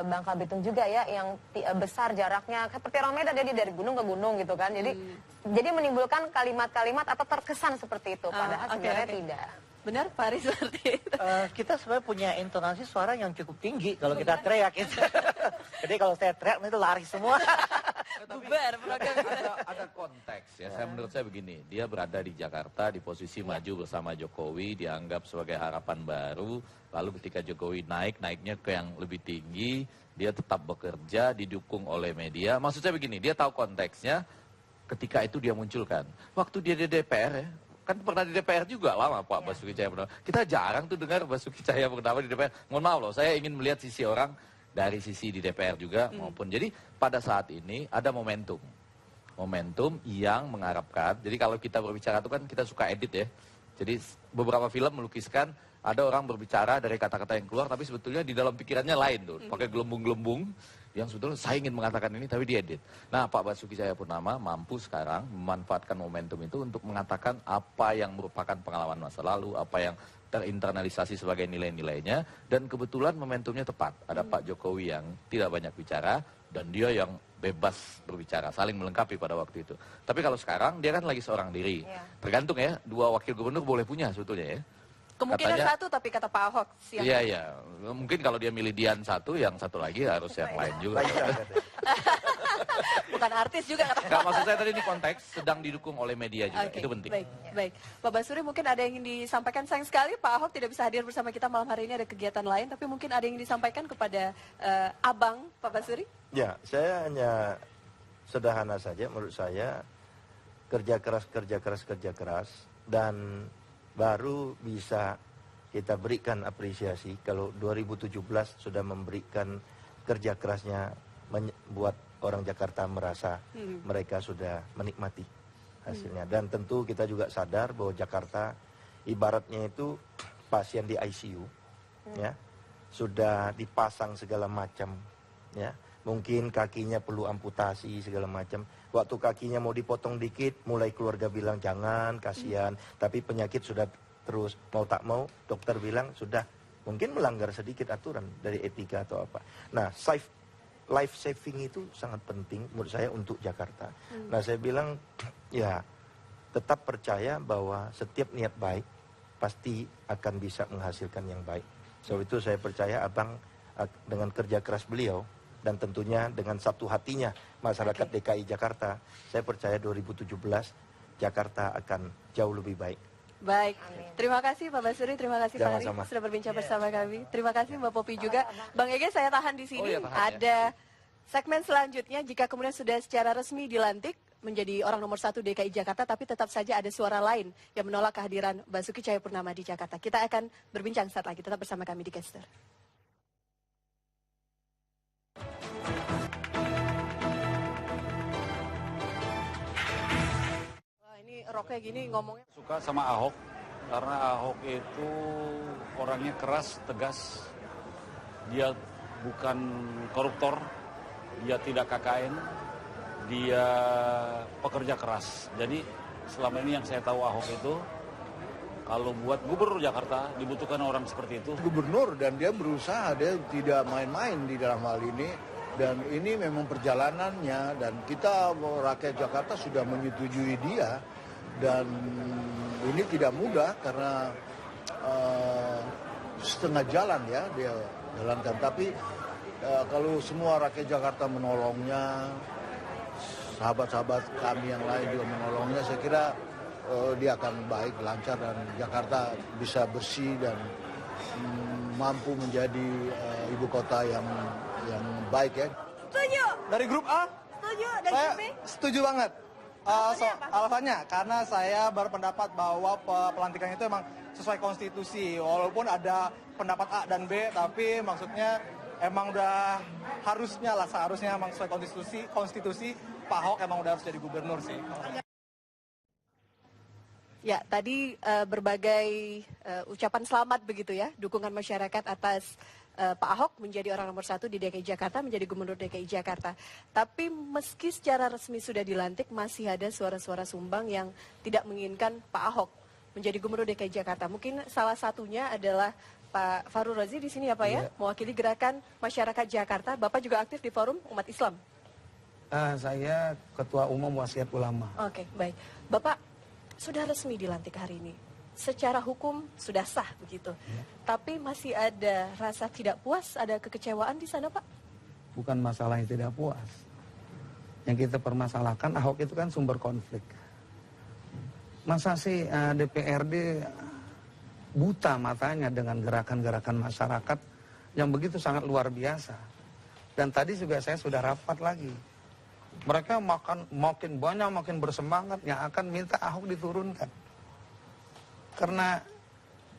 Bangka Belitung juga ya, yang besar jaraknya seperti orang Medan, jadi dari gunung ke gunung gitu kan. Jadi menimbulkan kalimat-kalimat atau terkesan seperti itu, padahal sebenarnya tidak. Benar, Pak Aris, seperti itu. Kita sebenarnya punya intonasi suara yang cukup tinggi kalau kita teriak itu. Jadi kalau saya teriak itu lari semua. Bubar program. Ada konteks ya. Menurut saya begini, dia berada di Jakarta di posisi maju bersama Jokowi, dianggap sebagai harapan baru. Lalu ketika Jokowi naiknya ke yang lebih tinggi, dia tetap bekerja, didukung oleh media. Maksud saya begini, dia tahu konteksnya ketika itu dia munculkan. Waktu dia di DPR ya, kan pernah di DPR juga lama Pak Basuki Cahayapurnama. Kita jarang tuh dengar Basuki Cahayapurnama di DPR. Mohon maaf loh, saya ingin melihat sisi orang dari sisi di DPR juga maupun. Jadi pada saat ini ada momentum yang mengharapkan. Jadi kalau kita berbicara itu kan kita suka edit ya. Jadi beberapa film melukiskan ada orang berbicara dari kata-kata yang keluar, tapi sebetulnya di dalam pikirannya lain tuh, pakai gelembung-gelembung yang sebetulnya saya ingin mengatakan ini tapi diedit. Nah, Pak Basuki Cahayapurnama mampu sekarang memanfaatkan momentum itu untuk mengatakan apa yang merupakan pengalaman masa lalu, apa yang terinternalisasi sebagai nilai-nilainya, dan kebetulan momentumnya tepat. Ada Pak Jokowi yang tidak banyak bicara dan dia yang bebas berbicara, saling melengkapi pada waktu itu. Tapi kalau sekarang dia kan lagi seorang diri. Tergantung ya, 2 wakil gubernur boleh punya sebetulnya ya. Kemungkinan Katanya- satu tapi kata Pak Ahok siang. Iya, iya. Mungkin kalau dia milih Dian satu, yang satu lagi harus yang lain juga. Bukan artis juga kata Nggak, maksud saya tadi ini konteks sedang didukung oleh media juga. Oke, Itu penting. Baik, baik. Pak Basuri mungkin ada yang ingin disampaikan. Sayang sekali Pak Ahok tidak bisa hadir bersama kita malam hari ini, ada kegiatan lain. Tapi mungkin ada yang disampaikan kepada Abang Pak Basuri? Ya, saya hanya sederhana saja menurut saya, kerja keras, dan baru bisa kita berikan apresiasi kalau 2017 sudah memberikan kerja kerasnya membuat orang Jakarta merasa mereka sudah menikmati hasilnya. Dan tentu kita juga sadar bahwa Jakarta ibaratnya itu pasien di ICU, ya, sudah dipasang segala macam, ya. Mungkin kakinya perlu amputasi segala macam. Waktu kakinya mau dipotong dikit, mulai keluarga bilang jangan, kasihan. Tapi penyakit sudah terus, mau tak mau dokter bilang sudah, mungkin melanggar sedikit aturan dari etika atau apa. Nah, life saving itu sangat penting menurut saya untuk Jakarta. Nah, saya bilang ya tetap percaya bahwa setiap niat baik pasti akan bisa menghasilkan yang baik. So itu saya percaya Abang dengan kerja keras beliau dan tentunya dengan satu hatinya masyarakat DKI Jakarta, saya percaya 2017 Jakarta akan jauh lebih baik. Baik, terima kasih Pak Basuri, terima kasih Pak Ari Sama-sama. sudah berbincang bersama kami. Terima kasih Mbak Popi juga. Bang Ege, saya tahan di sini. Oh iya, tahan ya. Ada segmen selanjutnya jika kemudian sudah secara resmi dilantik menjadi orang nomor 1 DKI Jakarta, tapi tetap saja ada suara lain yang menolak kehadiran Basuki Cahayapurnama di Jakarta. Kita akan berbincang saat lagi, tetap bersama kami di Caster. Wah, ini roknya gini ngomongnya. Suka sama Ahok karena Ahok itu orangnya keras, tegas. Dia bukan koruptor, dia tidak KKN, dia pekerja keras. Jadi selama ini yang saya tahu Ahok itu kalau buat gubernur Jakarta dibutuhkan orang seperti itu. Gubernur dan dia berusaha, dia tidak main-main di dalam hal ini. Dan ini memang perjalanannya dan kita rakyat Jakarta sudah menyetujui dia. Dan ini tidak mudah karena setengah jalan ya dia jalankan. Tapi kalau semua rakyat Jakarta menolongnya, sahabat-sahabat kami yang lain juga menolongnya, saya kira dia akan baik, lancar dan Jakarta bisa bersih dan mampu menjadi ibu kota yang baik ya. Setuju? Dari grup A, Setuju? Dari saya grup B? setuju banget. Alasannya apa? Alasannya karena saya berpendapat bahwa pelantikan itu emang sesuai konstitusi. Walaupun ada pendapat A dan B, tapi maksudnya emang udah harusnya lah, seharusnya emang sesuai konstitusi Pak Ahok emang udah harus jadi gubernur sih. Ya, tadi berbagai ucapan selamat begitu ya, dukungan masyarakat atas Pak Ahok menjadi orang nomor 1 di DKI Jakarta, menjadi gubernur DKI Jakarta. Tapi meski secara resmi sudah dilantik, masih ada suara-suara sumbang yang tidak menginginkan Pak Ahok menjadi gubernur DKI Jakarta. Mungkin salah satunya adalah Pak Farul Razi di sini ya Pak ya, mewakili gerakan masyarakat Jakarta. Bapak juga aktif di Forum Umat Islam. Saya Ketua Umum Wasiat Ulama. Oke, baik. Bapak sudah resmi dilantik hari ini. Secara hukum sudah sah begitu. Tapi masih ada rasa tidak puas, ada kekecewaan di sana Pak? Bukan masalah yang tidak puas. Yang kita permasalahkan, Ahok itu kan sumber konflik. Masa sih DPRD buta matanya dengan gerakan-gerakan masyarakat yang begitu sangat luar biasa. Dan tadi juga saya sudah rapat lagi. Mereka makin banyak, makin bersemangat yang akan minta Ahok diturunkan. Karena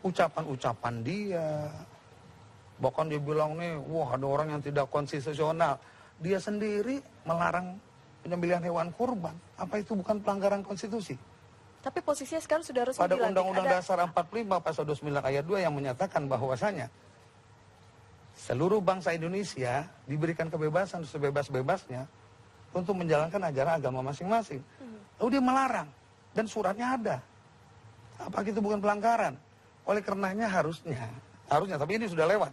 ucapan-ucapan dia, bahkan dia bilang nih, wah ada orang yang tidak konstitusional. Dia sendiri melarang penyembelihan hewan kurban. Apa itu bukan pelanggaran konstitusi? Tapi posisinya sekarang sudah resmi Pada dilantik. Undang-Undang Dasar 45 Pasal 29 ayat 2 yang menyatakan bahwasanya seluruh bangsa Indonesia diberikan kebebasan sebebas-bebasnya untuk menjalankan ajaran agama masing-masing. Lalu dia melarang dan suratnya ada. Apa itu bukan pelanggaran? Oleh karenanya harusnya, tapi ini sudah lewat.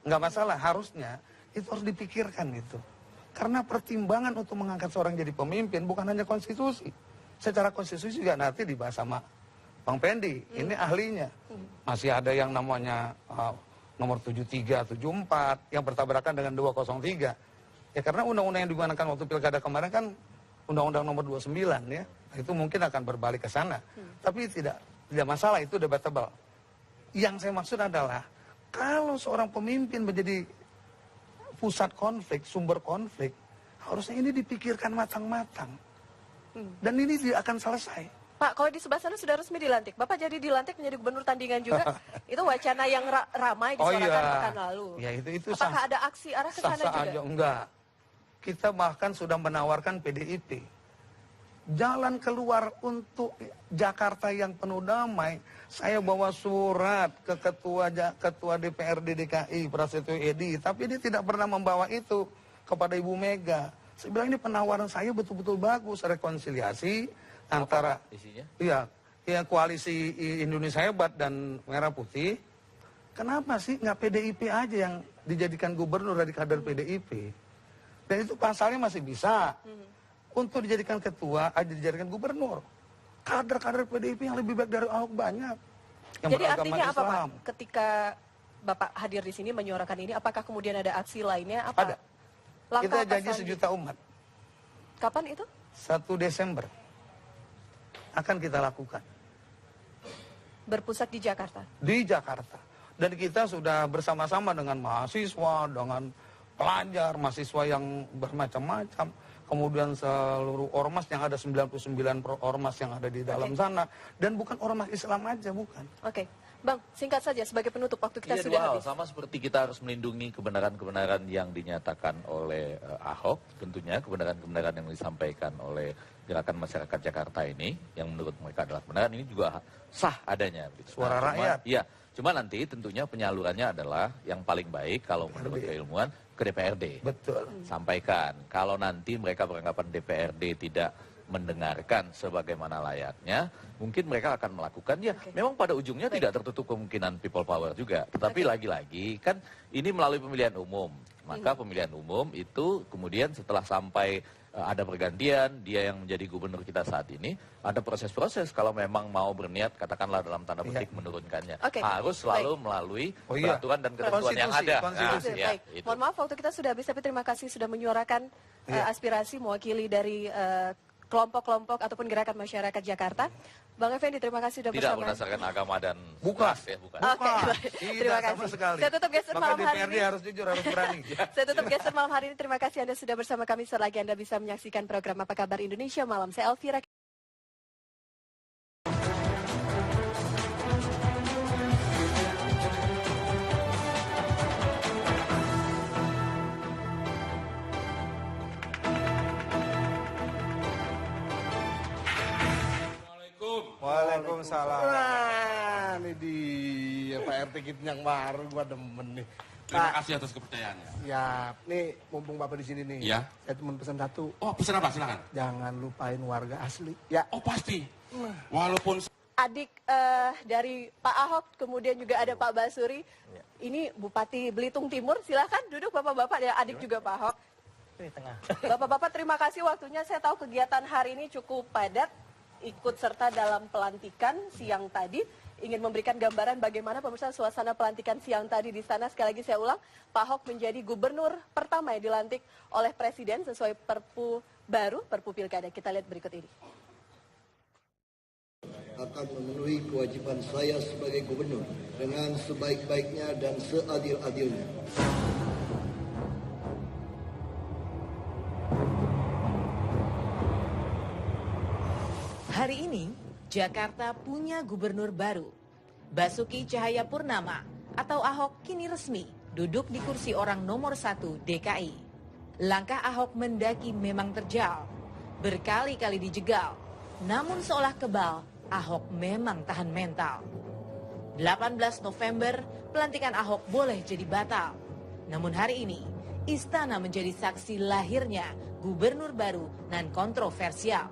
Nggak masalah, harusnya itu harus dipikirkan itu. Karena pertimbangan untuk mengangkat seorang jadi pemimpin bukan hanya konstitusi. Secara konstitusi juga nanti dibahas sama Bang Pendi, ini ahlinya. Masih ada yang namanya nomor 73, 74 yang bertabrakan dengan 203. Ya karena undang-undang yang digunakan waktu pilkada kemarin kan undang-undang nomor 29 ya. Itu mungkin akan berbalik ke sana. Tapi tidak masalah, itu debatable. Yang saya maksud adalah kalau seorang pemimpin menjadi pusat konflik, sumber konflik, harusnya ini dipikirkan matang-matang. Dan ini tidak akan selesai. Pak, kalau di sebelah sana sudah resmi dilantik. Bapak jadi dilantik menjadi gubernur tandingan juga. Itu wacana yang ramai disuarakan pekan lalu. Ya, itu apakah ada aksi arah ke sana juga? Aja. Enggak. Kita bahkan sudah menawarkan PDIP. Jalan keluar untuk Jakarta yang penuh damai. Saya bawa surat ke ketua DPRD DKI, Prasetyo Edy. Tapi dia tidak pernah membawa itu kepada Ibu Mega. Saya bilang ini penawaran saya betul-betul bagus. Rekonsiliasi antara isinya? Iya, koalisi Indonesia Hebat dan Merah Putih. Kenapa sih nggak PDIP aja yang dijadikan gubernur dari kader PDIP? Dan itu pasalnya masih bisa. Untuk dijadikan ketua, aja dijadikan gubernur. Kader-kader PDIP yang lebih baik dari Ahok banyak. Yang jadi artinya apa Islam. Pak? Ketika Bapak hadir di sini menyuarakan ini, apakah kemudian ada aksi lainnya? Apa? Ada. Langkah Kita janji 1 juta umat. Kapan itu? 1 Desember. Akan kita lakukan. Berpusat di Jakarta? Di Jakarta. Dan kita sudah bersama-sama dengan mahasiswa, dengan pelajar, mahasiswa yang bermacam-macam. Kemudian seluruh ormas yang ada 99 ormas yang ada di dalam sana. Dan bukan ormas Islam aja, bukan. Oke. Bang, singkat saja sebagai penutup, waktu kita Iya, sudah dua hal. habis. Sama seperti kita harus melindungi kebenaran-kebenaran yang dinyatakan oleh Ahok, tentunya kebenaran-kebenaran yang disampaikan oleh gerakan masyarakat Jakarta ini, yang menurut mereka adalah kebenaran, ini juga sah adanya. Gitu. Suara rakyat. Iya, cuma nanti tentunya penyalurannya adalah yang paling baik kalau menurut keilmuan ke DPRD. Betul. Sampaikan. Kalau nanti mereka beranggapan DPRD tidak mendengarkan sebagaimana layaknya, mungkin mereka akan melakukan, ya memang pada ujungnya tidak tertutup kemungkinan people power juga. Tetapi lagi-lagi kan ini melalui pemilihan umum. Maka pemilihan umum itu kemudian setelah sampai ada pergantian, dia yang menjadi gubernur kita saat ini, ada proses-proses kalau memang mau berniat, katakanlah dalam tanda petik menurunkannya. Harus selalu melalui peraturan dan ketentuan yang ada. Baik. Mohon maaf waktu kita sudah habis, tapi terima kasih sudah menyuarakan aspirasi mewakili dari kelompok-kelompok ataupun gerakan masyarakat Jakarta. Bang Effendi, terima kasih sudah bersama. Tidak berdasarkan agama dan bukan. Bukan. Terima kasih. Saya tutup gestur malam hari ini. harus jujur, harus berani. Saya tutup gestur malam hari ini. Terima kasih Anda sudah bersama kami. Selagi Anda bisa menyaksikan program Apa Kabar Indonesia Malam. Saya Elvira. Waalaikumsalam. Nah, ini dia Pak RT kita yang baru, gua demen nih. Terima kasih atas kepercayaannya. Ya, nih mumpung Bapak di sini nih. Iya. Saya cuma pesan satu. Oh, pesan apa? Silakan. Jangan lupain warga asli. Ya. Oh, pasti. Walaupun Adik dari Pak Ahok, kemudian juga ada Pak Basuri. Ini Bupati Belitung Timur. Silahkan duduk Bapak-Bapak, ada adik juga Pak Ahok. Di tengah. Bapak-bapak terima kasih waktunya. Saya tahu kegiatan hari ini cukup padat. Ikut serta dalam pelantikan siang tadi. Ingin memberikan gambaran bagaimana pemirsa suasana pelantikan siang tadi di sana. Sekali lagi saya ulang, Pak Ahok menjadi gubernur pertama yang dilantik oleh Presiden sesuai Perpu baru, Perpu Pilkada. Kita lihat berikut ini. Akan memenuhi kewajiban saya sebagai gubernur dengan sebaik-baiknya dan seadil-adilnya. Hari ini, Jakarta punya gubernur baru. Basuki Cahayapurnama atau Ahok kini resmi duduk di kursi orang nomor 1 DKI. Langkah Ahok mendaki memang terjal, berkali-kali dijegal. Namun seolah kebal, Ahok memang tahan mental. 18 November, pelantikan Ahok boleh jadi batal. Namun hari ini, Istana menjadi saksi lahirnya gubernur baru nan kontroversial.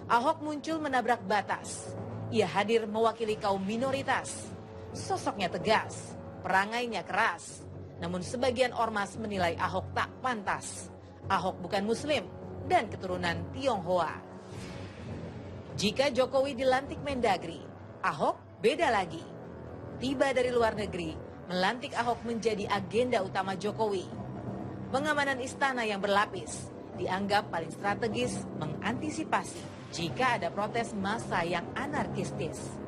Ahok muncul menabrak batas. Ia hadir mewakili kaum minoritas. Sosoknya tegas, perangainya keras. Namun sebagian ormas menilai Ahok tak pantas. Ahok bukan Muslim dan keturunan Tionghoa. Jika Jokowi dilantik Mendagri, Ahok beda lagi. Tiba dari luar negeri, melantik Ahok menjadi agenda utama Jokowi. Pengamanan istana yang berlapis dianggap paling strategis mengantisipasi jika ada protes massa yang anarkistis.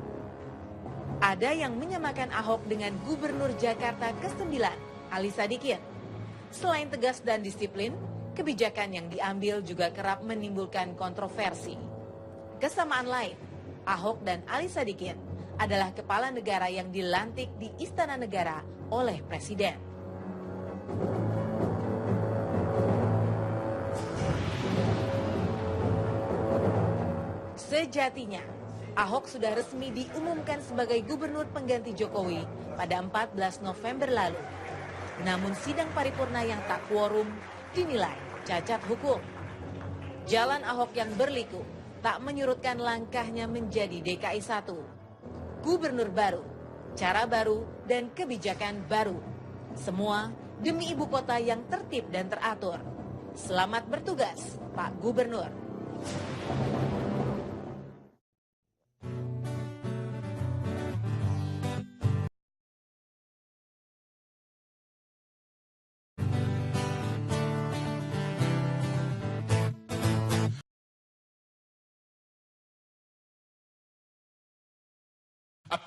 Ada yang menyamakan Ahok dengan Gubernur Jakarta ke-9, Ali Sadikin. Selain tegas dan disiplin, kebijakan yang diambil juga kerap menimbulkan kontroversi. Kesamaan lain, Ahok dan Ali Sadikin adalah kepala negara yang dilantik di Istana Negara oleh Presiden. Sejatinya, Ahok sudah resmi diumumkan sebagai gubernur pengganti Jokowi pada 14 November lalu. Namun sidang paripurna yang tak quorum dinilai cacat hukum. Jalan Ahok yang berliku tak menyurutkan langkahnya menjadi DKI 1. Gubernur baru, cara baru, dan kebijakan baru. Semua demi ibu kota yang tertib dan teratur. Selamat bertugas, Pak Gubernur.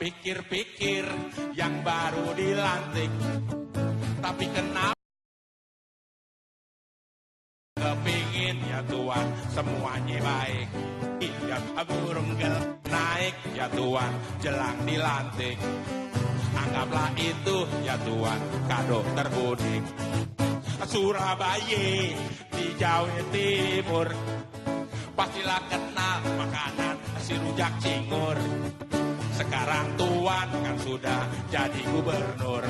Pikir-pikir yang baru dilantik, tapi kenapa kepingin ya Tuhan semuanya baik. Ya burung naik ya Tuhan jelang dilantik. Anggaplah itu ya Tuhan kado terunik. Surabaya di Jawa Timur pastilah kenal makanan si rujak cingur. Sekarang Tuan kan sudah jadi gubernur.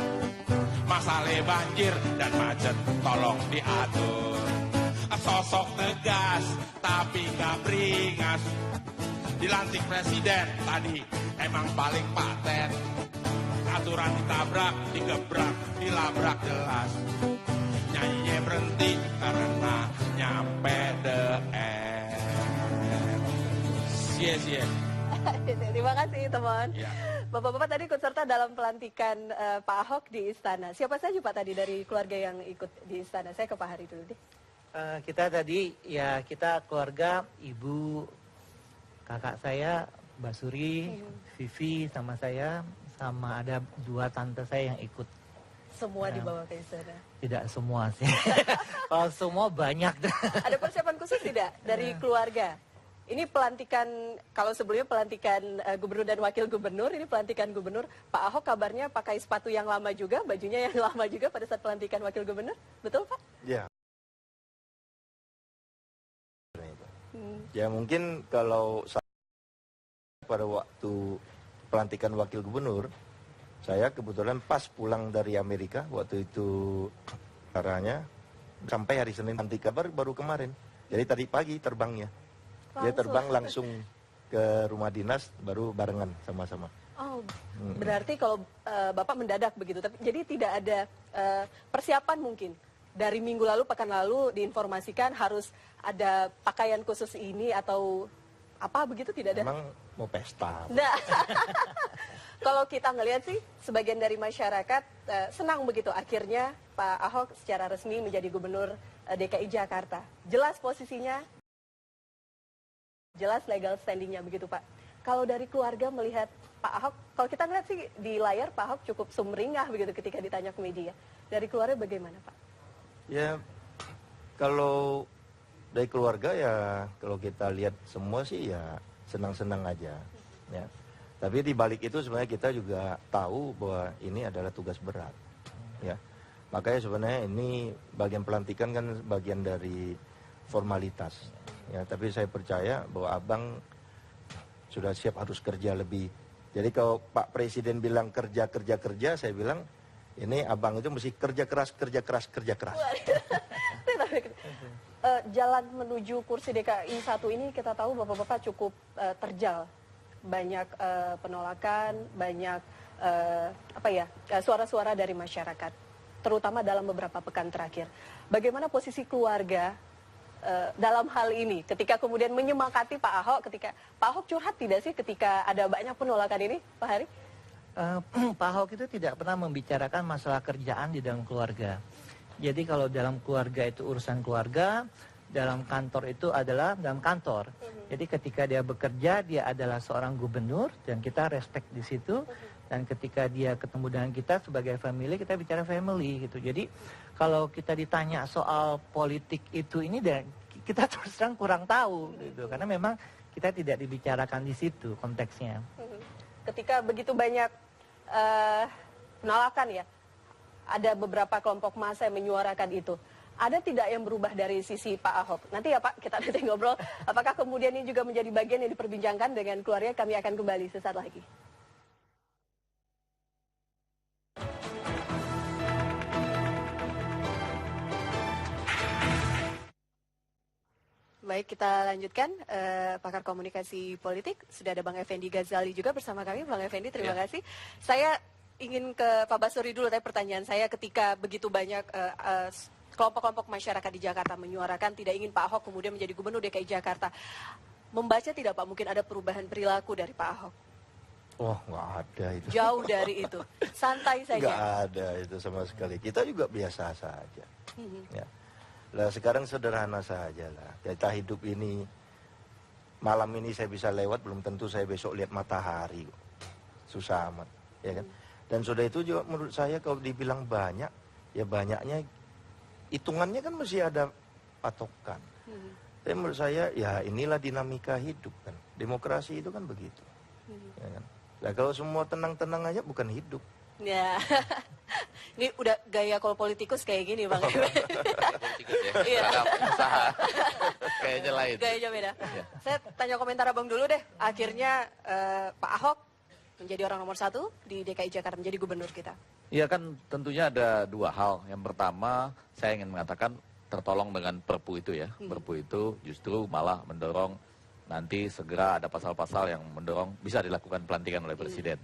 Masalah banjir dan macet tolong diatur. Sosok tegas tapi gak beringas. Dilantik presiden tadi emang paling paten. Aturan ditabrak, digebrak, dilabrak jelas. Nyanyinya berhenti karena nyampe the end. Sia-sia. Terima kasih teman. Ya. Bapak-bapak tadi ikut serta dalam pelantikan Pak Ahok di istana. Siapa saja Pak tadi dari keluarga yang ikut di istana? Saya ke Pak Hari dulu deh. Kita tadi ya kita keluarga, ibu, kakak saya, Mbak Suri, Vivi sama saya, sama ada 2 tante saya yang ikut. Semua dibawa ke istana? Tidak semua sih. Kalau semua banyak. Ada persiapan khusus tidak dari keluarga? Ini pelantikan, kalau sebelumnya pelantikan gubernur dan wakil gubernur, ini pelantikan gubernur. Pak Ahok kabarnya pakai sepatu yang lama juga, bajunya yang lama juga pada saat pelantikan wakil gubernur. Betul Pak? Ya. Ya mungkin kalau pada waktu pelantikan wakil gubernur, saya kebetulan pas pulang dari Amerika, waktu itu caranya sampai hari Senin nanti kabar baru kemarin. Jadi tadi pagi terbangnya. Dia terbang langsung ke rumah dinas, baru barengan sama-sama. Oh, berarti kalau Bapak mendadak begitu, tapi jadi tidak ada persiapan mungkin dari minggu lalu, pekan lalu diinformasikan harus ada pakaian khusus ini atau apa begitu, tidak ada? Memang mau pesta. Nah, kalau kita ngelihat sih sebagian dari masyarakat senang begitu akhirnya Pak Ahok secara resmi menjadi gubernur DKI Jakarta. Jelas posisinya, jelas legal standingnya begitu Pak. Kalau dari keluarga melihat Pak Ahok, kalau kita ngeliat sih di layar Pak Ahok cukup sumringah begitu ketika ditanya ke media. Dari keluarga bagaimana Pak? Ya, kalau dari keluarga ya kalau kita lihat semua sih ya senang-senang aja. Ya. Tapi di balik itu sebenarnya kita juga tahu bahwa ini adalah tugas berat. Ya. Makanya sebenarnya ini bagian pelantikan kan bagian dari formalitas. Ya, tapi saya percaya bahwa Abang sudah siap harus kerja lebih. Jadi kalau Pak Presiden bilang kerja, saya bilang ini Abang itu mesti kerja keras. Jalan menuju kursi DKI 1 ini kita tahu Bapak-bapak cukup terjal. Banyak penolakan, banyak suara-suara dari masyarakat. Terutama dalam beberapa pekan terakhir. Bagaimana posisi keluarga dalam hal ini ketika kemudian menyemangati Pak Ahok, ketika Pak Ahok curhat tidak sih ketika ada banyak penolakan ini, Pak Hari? Pak Ahok itu tidak pernah membicarakan masalah kerjaan di dalam keluarga. Jadi kalau dalam keluarga itu urusan keluarga, dalam kantor itu adalah dalam kantor. Jadi ketika dia bekerja, dia adalah seorang gubernur dan kita respect di situ. Dan ketika dia ketemu dengan kita sebagai family, kita bicara family gitu. Jadi kalau kita ditanya soal politik itu ini, dan kita terus terang kurang tahu gitu. Karena memang kita tidak dibicarakan di situ konteksnya. Ketika begitu banyak penolakan ya, ada beberapa kelompok massa yang menyuarakan itu. Ada tidak yang berubah dari sisi Pak Ahok? Nanti ya Pak, kita nanti ngobrol. Apakah kemudian ini juga menjadi bagian yang diperbincangkan dengan keluarga? Kami akan kembali sesaat lagi. Baik, kita lanjutkan. Pakar komunikasi politik, sudah ada Bang Effendi Ghazali juga bersama kami. Bang Effendi, terima kasih. Saya ingin ke Pak Basuri dulu, tapi pertanyaan saya ketika begitu banyak kelompok-kelompok masyarakat di Jakarta menyuarakan tidak ingin Pak Ahok kemudian menjadi gubernur DKI Jakarta. Membaca tidak Pak, mungkin ada perubahan perilaku dari Pak Ahok? Oh, nggak ada itu. Jauh dari itu, santai saja. Nggak ada itu sama sekali. Kita juga biasa saja. Ya. Lah sekarang sederhana saja lah. Kita hidup ini, malam ini saya bisa lewat, belum tentu saya besok lihat matahari. Susah amat, ya kan? Dan sudah itu juga menurut saya kalau dibilang banyak, ya banyaknya hitungannya kan mesti ada patokan. Tapi menurut saya ya inilah dinamika hidup kan. Demokrasi itu kan begitu. Ya kan? Nah kalau semua tenang-tenang aja bukan hidup. Ya, ini udah gaya kalau politikus kayak gini Bang. Politikus ya, Iya. usaha. Kayaknya lain. Gayanya beda. Ya. Saya tanya komentar Abang dulu deh. Akhirnya Pak Ahok menjadi orang nomor 1 di DKI Jakarta, menjadi gubernur kita. Iya kan tentunya ada dua hal. Yang pertama saya ingin mengatakan tertolong dengan Perpu itu ya. Perpu itu justru malah mendorong nanti segera ada pasal-pasal yang mendorong bisa dilakukan pelantikan oleh Presiden.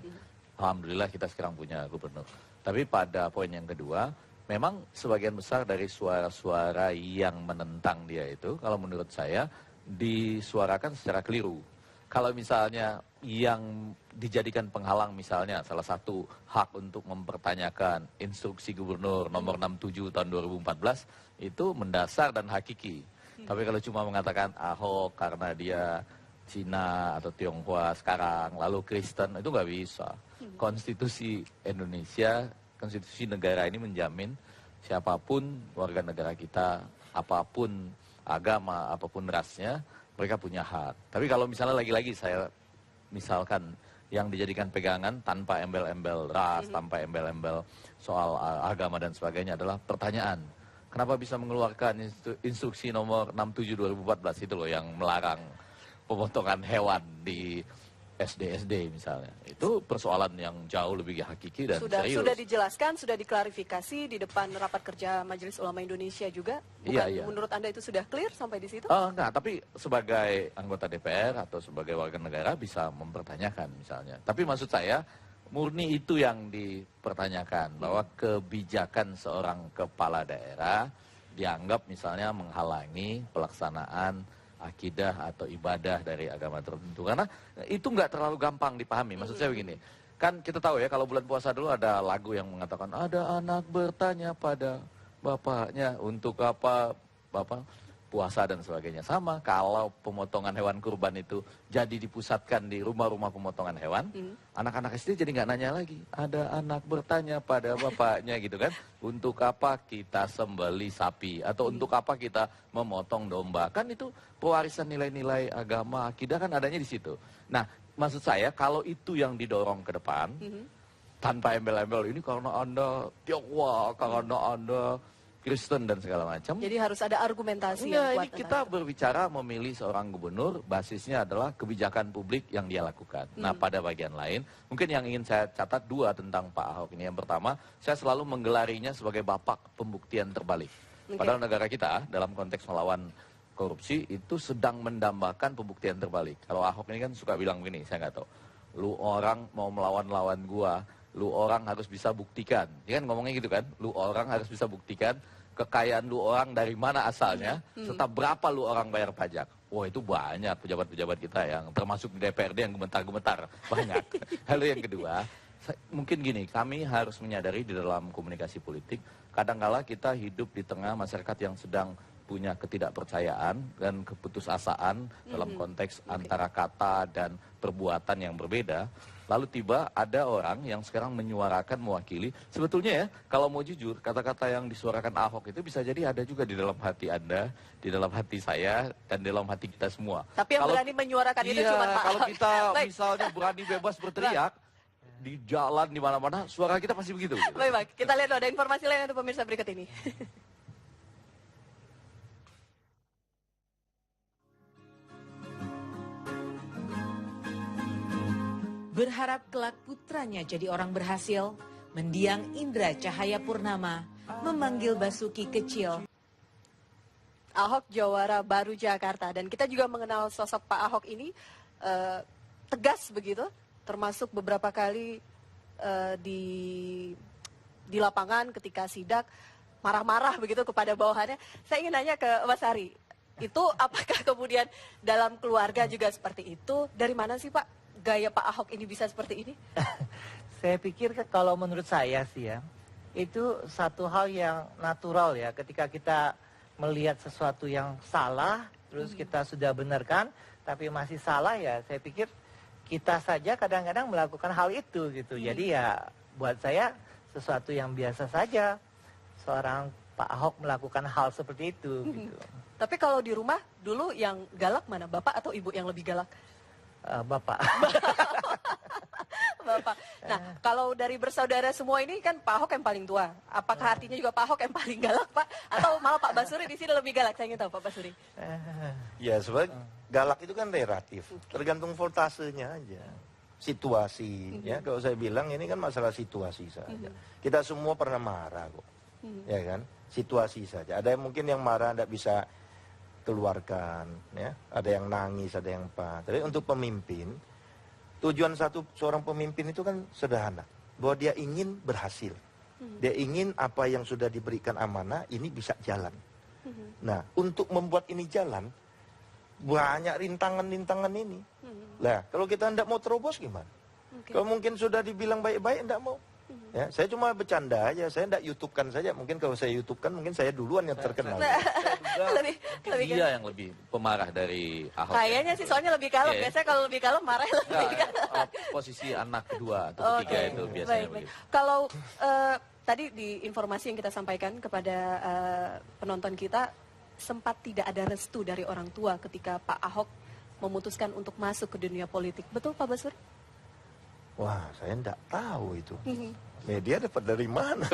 Alhamdulillah kita sekarang punya gubernur. Tapi pada poin yang kedua, memang sebagian besar dari suara-suara yang menentang dia itu, kalau menurut saya, disuarakan secara keliru. Kalau misalnya yang dijadikan penghalang misalnya salah satu hak untuk mempertanyakan instruksi gubernur nomor 67 tahun 2014 itu mendasar dan hakiki. Tapi kalau cuma mengatakan Ahok karena dia Cina atau Tionghoa sekarang, lalu Kristen, itu nggak bisa. Konstitusi Indonesia, konstitusi negara ini menjamin siapapun warga negara kita, apapun agama, apapun rasnya, mereka punya hak. Tapi kalau misalnya lagi-lagi saya misalkan yang dijadikan pegangan tanpa embel-embel ras, tanpa embel-embel soal agama dan sebagainya adalah pertanyaan. Kenapa bisa mengeluarkan instruksi nomor 67 2014 itu loh yang melarang pemotongan hewan di SD misalnya. Itu persoalan yang jauh lebih hakiki dan serius. Sudah dijelaskan, sudah diklarifikasi di depan rapat kerja Majelis Ulama Indonesia juga. Bukan, iya. Menurut Anda itu sudah clear sampai di situ? Enggak, tapi sebagai anggota DPR atau sebagai warga negara bisa mempertanyakan misalnya. Tapi maksud saya murni itu yang dipertanyakan, bahwa kebijakan seorang kepala daerah dianggap misalnya menghalangi pelaksanaan akidah atau ibadah dari agama tertentu. Karena itu nggak terlalu gampang dipahami. Maksud saya begini, kan kita tahu ya kalau bulan puasa dulu ada lagu yang mengatakan ada anak bertanya pada bapaknya untuk apa bapak puasa dan sebagainya. Sama kalau pemotongan hewan kurban itu jadi dipusatkan di rumah-rumah pemotongan hewan, anak-anak SD jadi nggak nanya lagi. Ada anak bertanya pada bapaknya gitu kan, untuk apa kita sembeli sapi atau untuk apa kita memotong domba. Kan itu pewarisan nilai-nilai agama, akidah kan adanya di situ. Nah, maksud saya kalau itu yang didorong ke depan, tanpa embel-embel ini karena Anda Tionghoa, karena Anda Kristen dan segala macam. Jadi harus ada argumentasi yang kuat. Ini kita berbicara memilih seorang gubernur, basisnya adalah kebijakan publik yang dia lakukan. Nah, pada bagian lain, mungkin yang ingin saya catat dua tentang Pak Ahok ini. Yang pertama, saya selalu menggelarinya sebagai bapak pembuktian terbalik. Padahal negara kita dalam konteks melawan korupsi itu sedang mendambakan pembuktian terbalik. Kalau Ahok ini kan suka bilang begini, saya nggak tahu. Lu orang mau melawan-lawan gua, lu orang harus bisa buktikan. Dia kan ngomongnya gitu kan, lu orang harus bisa buktikan kekayaan lu orang dari mana asalnya, serta berapa lu orang bayar pajak. Wah, itu banyak pejabat-pejabat kita yang termasuk di DPRD yang gemetar-gemetar, banyak. Lalu yang kedua, mungkin gini, kami harus menyadari di dalam komunikasi politik, kadangkala kita hidup di tengah masyarakat yang sedang punya ketidakpercayaan dan keputusasaan dalam konteks antara kata dan perbuatan yang berbeda. Lalu tiba ada orang yang sekarang menyuarakan, mewakili. Sebetulnya ya, kalau mau jujur, kata-kata yang disuarakan Ahok itu bisa jadi ada juga di dalam hati Anda, di dalam hati saya, dan di dalam hati kita semua. Tapi yang berani menyuarakan itu cuma Pak kalau Ahok. kita misalnya berani bebas berteriak, di jalan, di mana-mana, suara kita pasti begitu. Baik, kita lihat ada informasi lain untuk pemirsa berikut ini. Berharap kelak putranya jadi orang berhasil, mendiang Indra Cahayapurnama memanggil Basuki kecil. Ahok Jawara Baru Jakarta, dan kita juga mengenal sosok Pak Ahok ini tegas begitu, termasuk beberapa kali di lapangan ketika sidak marah-marah begitu kepada bawahannya. Saya ingin nanya ke Mas Ari, itu apakah kemudian dalam keluarga juga seperti itu? Dari mana sih Pak gaya Pak Ahok ini bisa seperti ini? Saya pikir kalau menurut saya sih ya, itu satu hal yang natural ya, ketika kita melihat sesuatu yang salah, terus kita sudah benarkan, tapi masih salah ya, saya pikir kita saja kadang-kadang melakukan hal itu gitu. Jadi ya buat saya sesuatu yang biasa saja, seorang Pak Ahok melakukan hal seperti itu gitu. Tapi kalau di rumah dulu yang galak mana, Bapak atau Ibu yang lebih galak? Bapak. Bapak. Nah, kalau dari bersaudara semua ini kan Pak Ahok yang paling tua. Apakah artinya juga Pak Ahok yang paling galak, Pak? Atau malah Pak Basuri di sini lebih galak? Saya ingin tahu, Pak Basuri. Ya, sebenarnya galak itu kan relatif, tergantung voltasenya aja. Situasi, ya. Kalau saya bilang ini kan masalah situasi saja. Kita semua pernah marah kok, ya kan? Situasi saja. Ada yang mungkin yang marah tidak bisa keluarkan, ya. Ada yang nangis, ada yang apa. Tapi untuk pemimpin, tujuan seorang pemimpin itu kan sederhana, bahwa dia ingin berhasil. Dia ingin apa yang sudah diberikan amanah ini bisa jalan. Nah, untuk membuat ini jalan, banyak rintangan-rintangan ini. Lah, kalau kita tidak mau terobos gimana? Kalau mungkin sudah dibilang baik-baik, tidak mau. Ya, saya cuma bercanda aja, saya tidak YouTube-kan saja. Mungkin kalau saya YouTube-kan, mungkin saya duluan yang terkenal. Dia yang lebih pemarah dari Ahok. Kayaknya sih soalnya lebih kalem. Biasanya kalau lebih kalem marah lebih kalem. Posisi anak kedua atau ketiga itu biasanya begitu. Kalau tadi di informasi yang kita sampaikan kepada penonton kita, sempat tidak ada restu dari orang tua ketika Pak Ahok memutuskan untuk masuk ke dunia politik. Betul Pak Basuri? Wah, saya tidak tahu itu. Media dapat dari mana?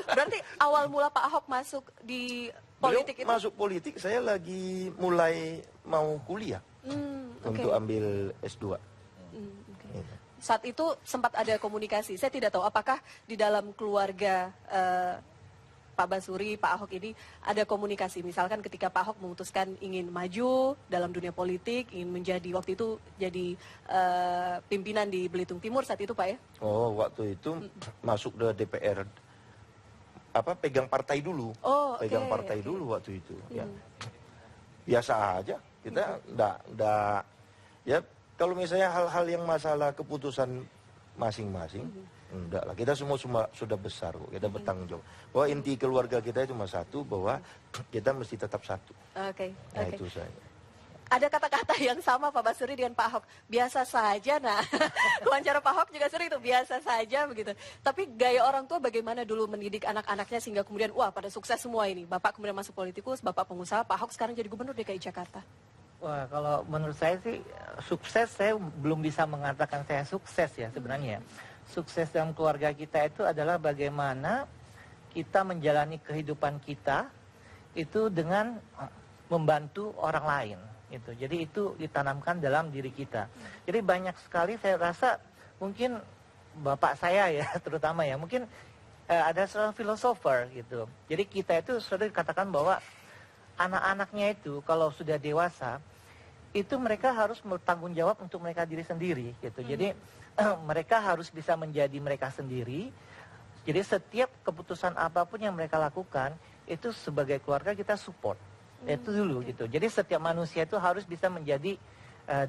Berarti awal mula Pak Ahok masuk di politik itu? Masuk politik, saya lagi mulai mau kuliah untuk ambil S2. Saat itu sempat ada komunikasi. Saya tidak tahu apakah di dalam keluarga Pak Basuri, Pak Ahok ini ada komunikasi. Misalkan ketika Pak Ahok memutuskan ingin maju dalam dunia politik, ingin menjadi waktu itu jadi pimpinan di Belitung Timur saat itu Pak ya? Oh, waktu itu masuk ke DPR, pegang partai dulu. Pegang partai dulu waktu itu. Ya. Biasa aja, kita enggak ya kalau misalnya hal-hal yang masalah keputusan masing-masing, enggak lah, kita semua sudah besar kok, kita bertanggung jawab. Bahwa inti keluarga kita cuma satu, bahwa kita mesti tetap satu. Itu saja. Ada kata-kata yang sama Pak Basuri dengan Pak Ahok, biasa saja. Nah, wawancara Pak Ahok juga sering itu biasa saja begitu. Tapi gaya orang tua bagaimana dulu mendidik anak-anaknya sehingga kemudian pada sukses semua ini. Bapak kemudian masuk politikus, Bapak pengusaha, Pak Ahok sekarang jadi gubernur DKI Jakarta. Wah, kalau menurut saya sih sukses, saya belum bisa mengatakan saya sukses ya sebenarnya. Sukses dalam keluarga kita itu adalah bagaimana kita menjalani kehidupan kita itu dengan membantu orang lain. Gitu. Jadi itu ditanamkan dalam diri kita. Jadi banyak sekali saya rasa mungkin bapak saya ya terutama ya mungkin ada seorang filosofer gitu. Jadi kita itu sudah dikatakan bahwa anak-anaknya itu kalau sudah dewasa itu mereka harus bertanggung jawab untuk mereka diri sendiri gitu. Jadi mereka harus bisa menjadi mereka sendiri. Jadi setiap keputusan apapun yang mereka lakukan itu sebagai keluarga kita support. Itu dulu gitu. Jadi setiap manusia itu harus bisa menjadi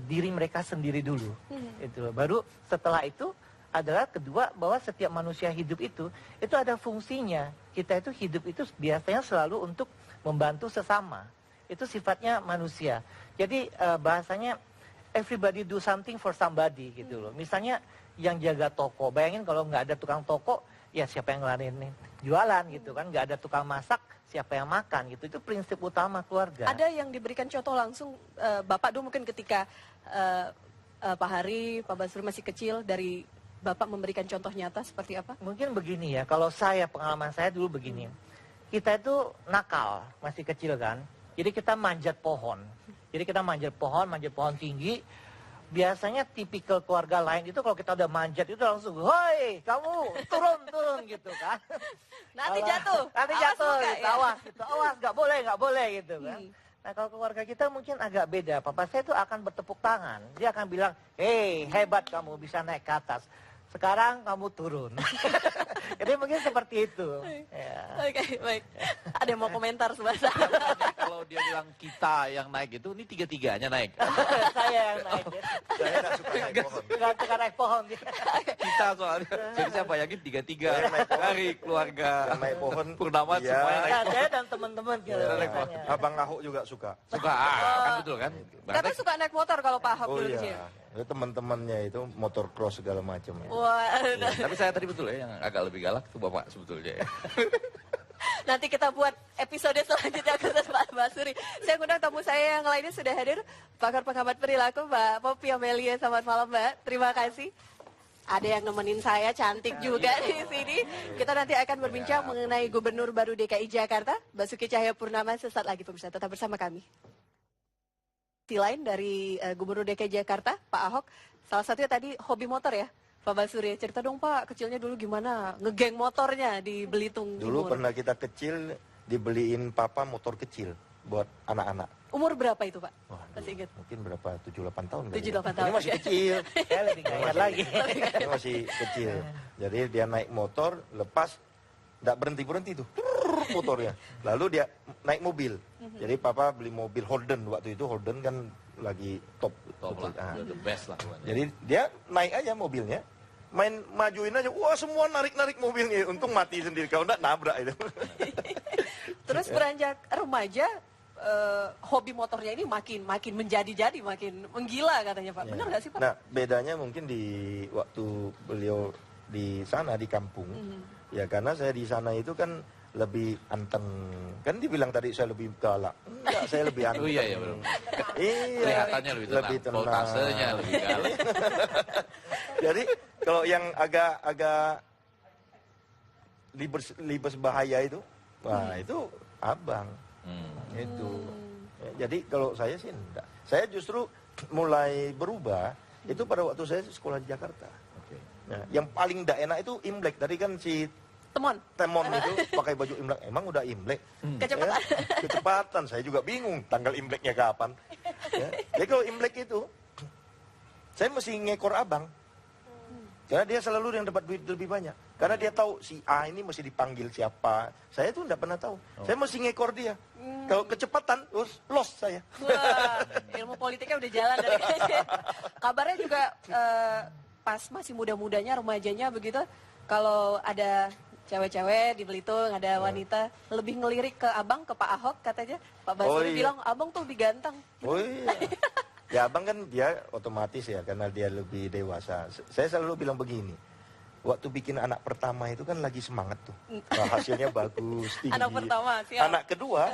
diri mereka sendiri dulu. Itu baru setelah itu adalah kedua bahwa setiap manusia hidup itu ada fungsinya. Kita itu hidup itu biasanya selalu untuk membantu sesama. Itu sifatnya manusia. Jadi bahasanya everybody do something for somebody gitu loh. Misalnya yang jaga toko, bayangin kalau nggak ada tukang toko, ya siapa yang ngelarin jualan gitu kan. Nggak ada tukang masak, siapa yang makan gitu. Itu prinsip utama keluarga. Ada yang diberikan contoh langsung, Bapak dulu mungkin ketika Pak Hari, Pak Basuri masih kecil, dari Bapak memberikan contoh nyata seperti apa? Mungkin begini ya, kalau pengalaman saya dulu begini. Kita itu nakal, masih kecil kan. Jadi kita manjat pohon. Jadi kita manjat pohon tinggi. Biasanya tipikal keluarga lain itu kalau kita udah manjat itu langsung, "Hoi, kamu turun gitu kan." Nanti jatuh. Nanti Awas jatuh, buka, gitu, ya? awas gitu. Awas, nggak boleh gitu kan. Nah kalau keluarga kita mungkin agak beda. Papa saya itu akan bertepuk tangan. Dia akan bilang, "Hei, hebat kamu bisa naik ke atas. Sekarang kamu turun." Jadi mungkin seperti itu. Ya. Oke, baik. Ada yang mau komentar sebentar? Kalau dia bilang kita yang naik itu, ini tiga-tiganya naik. Saya yang naik. Saya nggak suka naik pohon. Nggak suka naik pohon. Kita soalnya. Jadi saya bayangin tiga-tiga dari keluarga Yang naik pohon. Purnama Iya. semuanya naik. Nah, saya dan teman-teman gitu. Ya, biasanya. Abang Ahok juga suka. Suka, kan betul kan? Katanya suka naik motor kalau Pak Ahok Oh dulu iya, kecil. itu teman-temannya itu motor cross segala macam ya. Wah, Tapi saya tadi betul ya, yang agak lebih galak itu Bapak sebetulnya ya. nanti kita buat episode selanjutnya khusus Pak Basuri. Saya undang tamu saya yang lainnya sudah hadir, pakar pengamat perilaku Mbak Poppy Amelia. Selamat malam Mbak, terima kasih. Ada yang nemenin saya, cantik juga di sini. Kita nanti akan berbincang mengenai Gubernur baru DKI Jakarta, Basuki Cahayapurnama. Sesaat lagi pemirsa, tetap bersama kami. Di lain dari Gubernur DKI Jakarta, Pak Ahok, salah satunya tadi hobi motor ya, Pak Basuri. Cerita dong Pak, kecilnya dulu gimana ngegeng motornya di Belitung Dulu Timur? pernah kita kecil dibeliin papa motor kecil buat anak-anak. Umur berapa itu Pak? Wah, Masih ingat? mungkin berapa? 7-8 tahun kali 7-8 ya. tahun. Ini masih kecil. Saya lebih nggak ingat lagi. Ini masih kecil. Jadi dia naik motor, lepas, nggak berhenti tuh motornya. Lalu dia naik mobil. Jadi papa beli mobil Holden. Waktu itu Holden kan lagi top. Top lah, Ah. the best lah. Jadi dia naik aja mobilnya, main majuin aja, wah semua narik mobilnya. Untung mati sendiri, kalau enggak nabrak itu. Terus beranjak remaja, hobi motornya ini makin menjadi-jadi, makin menggila katanya Pak. Benar nggak sih Pak? Nah, bedanya mungkin di waktu beliau di sana di kampung. Ya karena saya di sana itu kan lebih anteng. Kan dibilang tadi saya lebih galak. Enggak, saya lebih anteng. Oh iya, iya benar. Iya. Kelihatannya lebih tenang. Voltasenya lebih galak. Jadi kalau yang agak libes bahaya itu, wah itu abang. Itu. Ya, jadi kalau saya sih enggak. Saya justru mulai berubah itu pada waktu saya sekolah di Jakarta. Nah, yang paling enggak enak itu Imlek. Tadi kan si Temon itu pakai baju Imlek. Emang udah Imlek? Kecepatan. Ya, kecepatan. Saya juga bingung tanggal Imleknya kapan. Ya. Jadi kalau Imlek itu, saya mesti ngekor abang. Karena dia selalu yang dapat duit lebih banyak. Karena dia tahu si A ini mesti dipanggil siapa. Saya tuh enggak pernah tahu. Saya mesti ngekor dia. Kalau kecepatan, lost saya. Wah, ilmu politiknya udah jalan dari kecil. Kabarnya juga pas masih muda-mudanya, remajanya begitu, kalau ada cewek-cewek di Belitung, ada wanita, lebih ngelirik ke abang, ke Pak Ahok katanya. Pak Basuri bilang, abang tuh lebih ganteng. Oh iya. Ya abang kan dia otomatis ya, karena dia lebih dewasa. Saya selalu bilang begini, waktu bikin anak pertama itu kan lagi semangat tuh. Nah, hasilnya bagus, tinggi. Anak pertama, siap. Anak kedua,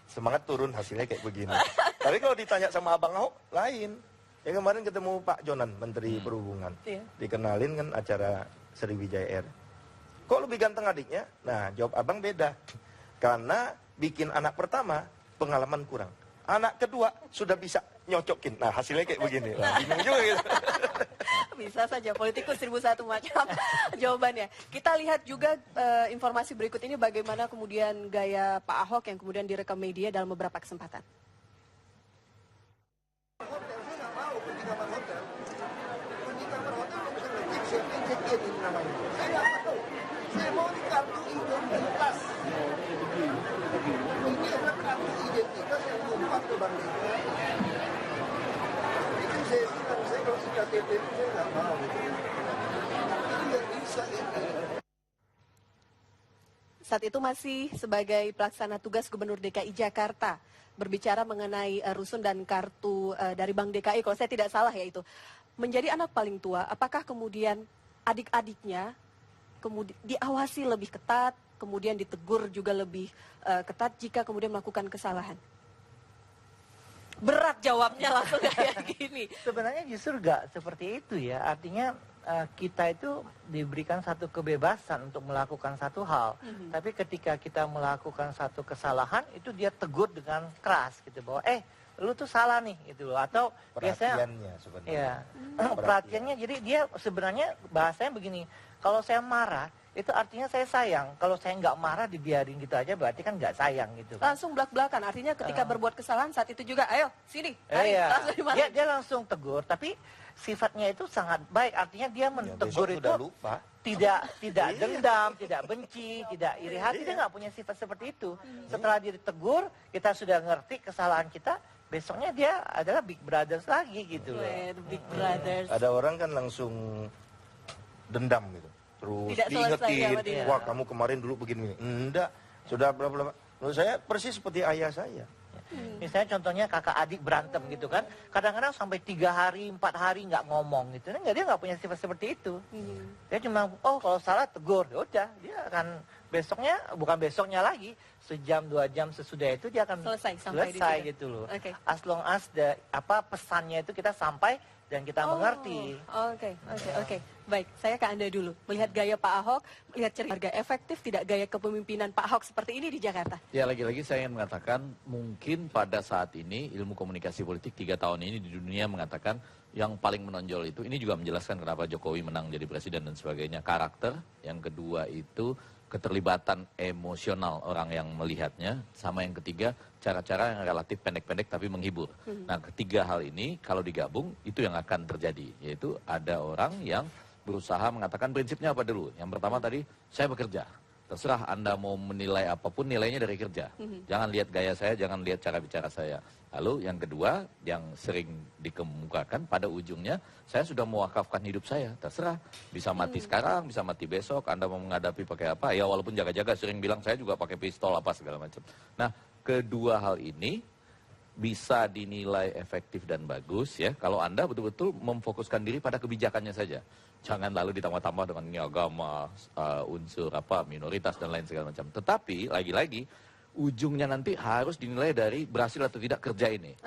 semangat turun, hasilnya kayak begini. Tapi kalau ditanya sama abang Ahok, lain. Ya kemarin ketemu Pak Jonan, Menteri Perhubungan. Iya. Dikenalin kan acara Sriwijaya Air. Kok lebih ganteng adiknya? Nah, jawab abang beda. Karena bikin anak pertama, pengalaman kurang. Anak kedua sudah bisa nyocokin. Nah, hasilnya kayak begini. Nah, bingung juga gitu. Bisa saja, politikus 1001 macam jawabannya. Kita lihat juga informasi berikut ini bagaimana kemudian gaya Pak Ahok yang kemudian direkam media dalam beberapa kesempatan. merdeka. Itu saya bilang, saya kalau sudah KTP itu saya nggak mau. Ini nggak bisa gitu. Saat itu masih sebagai pelaksana tugas Gubernur DKI Jakarta, berbicara mengenai rusun dan kartu dari Bank DKI, kalau saya tidak salah ya itu. Menjadi anak paling tua, apakah kemudian adik-adiknya kemudian diawasi lebih ketat, kemudian ditegur juga lebih ketat jika kemudian melakukan kesalahan? Berat jawabnya langsung kayak gini. Sebenarnya justru nggak seperti itu ya. Artinya kita itu diberikan satu kebebasan untuk melakukan satu hal. Tapi ketika kita melakukan satu kesalahan, itu dia tegur dengan keras gitu bahwa lu tuh salah nih gitu loh. Atau biasanya sebenarnya. Ya, perhatiannya jadi dia sebenarnya bahasanya begini. Kalau saya marah, itu artinya saya sayang. Kalau saya nggak marah dibiarin gitu aja berarti kan nggak sayang gitu. Langsung belak-belakan, artinya ketika berbuat kesalahan saat itu juga, ayo sini, hari, langsung dimarahin. Dia langsung tegur, tapi sifatnya itu sangat baik. Artinya dia menegur itu tidak dendam, tidak benci, tidak iri hati. Dia nggak punya sifat seperti itu. Setelah dia ditegur, kita sudah ngerti kesalahan kita. Besoknya dia adalah big brothers lagi gitu loh. Big brothers. Ada orang kan langsung dendam gitu. Terus diingetin, wah kamu kemarin dulu begini. Enggak, sudah berapa lama. Menurut saya persis seperti ayah saya. Misalnya contohnya kakak adik berantem gitu kan. Kadang-kadang sampai 3 hari, 4 hari nggak ngomong gitu. Dia nggak punya sifat seperti itu. Dia cuma, kalau salah tegur. Ya udah, dia akan besoknya, bukan besoknya lagi, sejam 2 jam sesudah itu dia akan selesai gitu loh. As long as pesannya itu kita sampai dan kita mengerti. Oke. Baik, saya ke Anda dulu. Melihat gaya Pak Ahok, melihat cerita efektif tidak gaya kepemimpinan Pak Ahok seperti ini di Jakarta? Ya, lagi-lagi saya ingin mengatakan mungkin pada saat ini ilmu komunikasi politik 3 tahun ini di dunia mengatakan yang paling menonjol itu, ini juga menjelaskan kenapa Jokowi menang jadi presiden dan sebagainya, karakter. Yang kedua itu keterlibatan emosional orang yang melihatnya, sama yang ketiga cara-cara yang relatif pendek-pendek tapi menghibur. Nah, ketiga hal ini kalau digabung itu yang akan terjadi, yaitu ada orang yang berusaha mengatakan prinsipnya apa dulu. Yang pertama tadi, saya bekerja. Terserah Anda mau menilai apapun, nilainya dari kerja. Jangan lihat gaya saya, jangan lihat cara bicara saya. Lalu yang kedua, yang sering dikemukakan pada ujungnya, saya sudah mewakafkan hidup saya. Terserah, bisa mati sekarang, bisa mati besok, Anda mau menghadapi pakai apa. Ya walaupun jaga-jaga sering bilang, saya juga pakai pistol apa segala macam. Nah, kedua hal ini bisa dinilai efektif dan bagus ya kalau Anda betul-betul memfokuskan diri pada kebijakannya saja. Jangan lalu ditambah-tambah dengan ini agama, unsur minoritas dan lain segala macam. Tetapi lagi-lagi ujungnya nanti harus dinilai dari berhasil atau tidak kerja ini.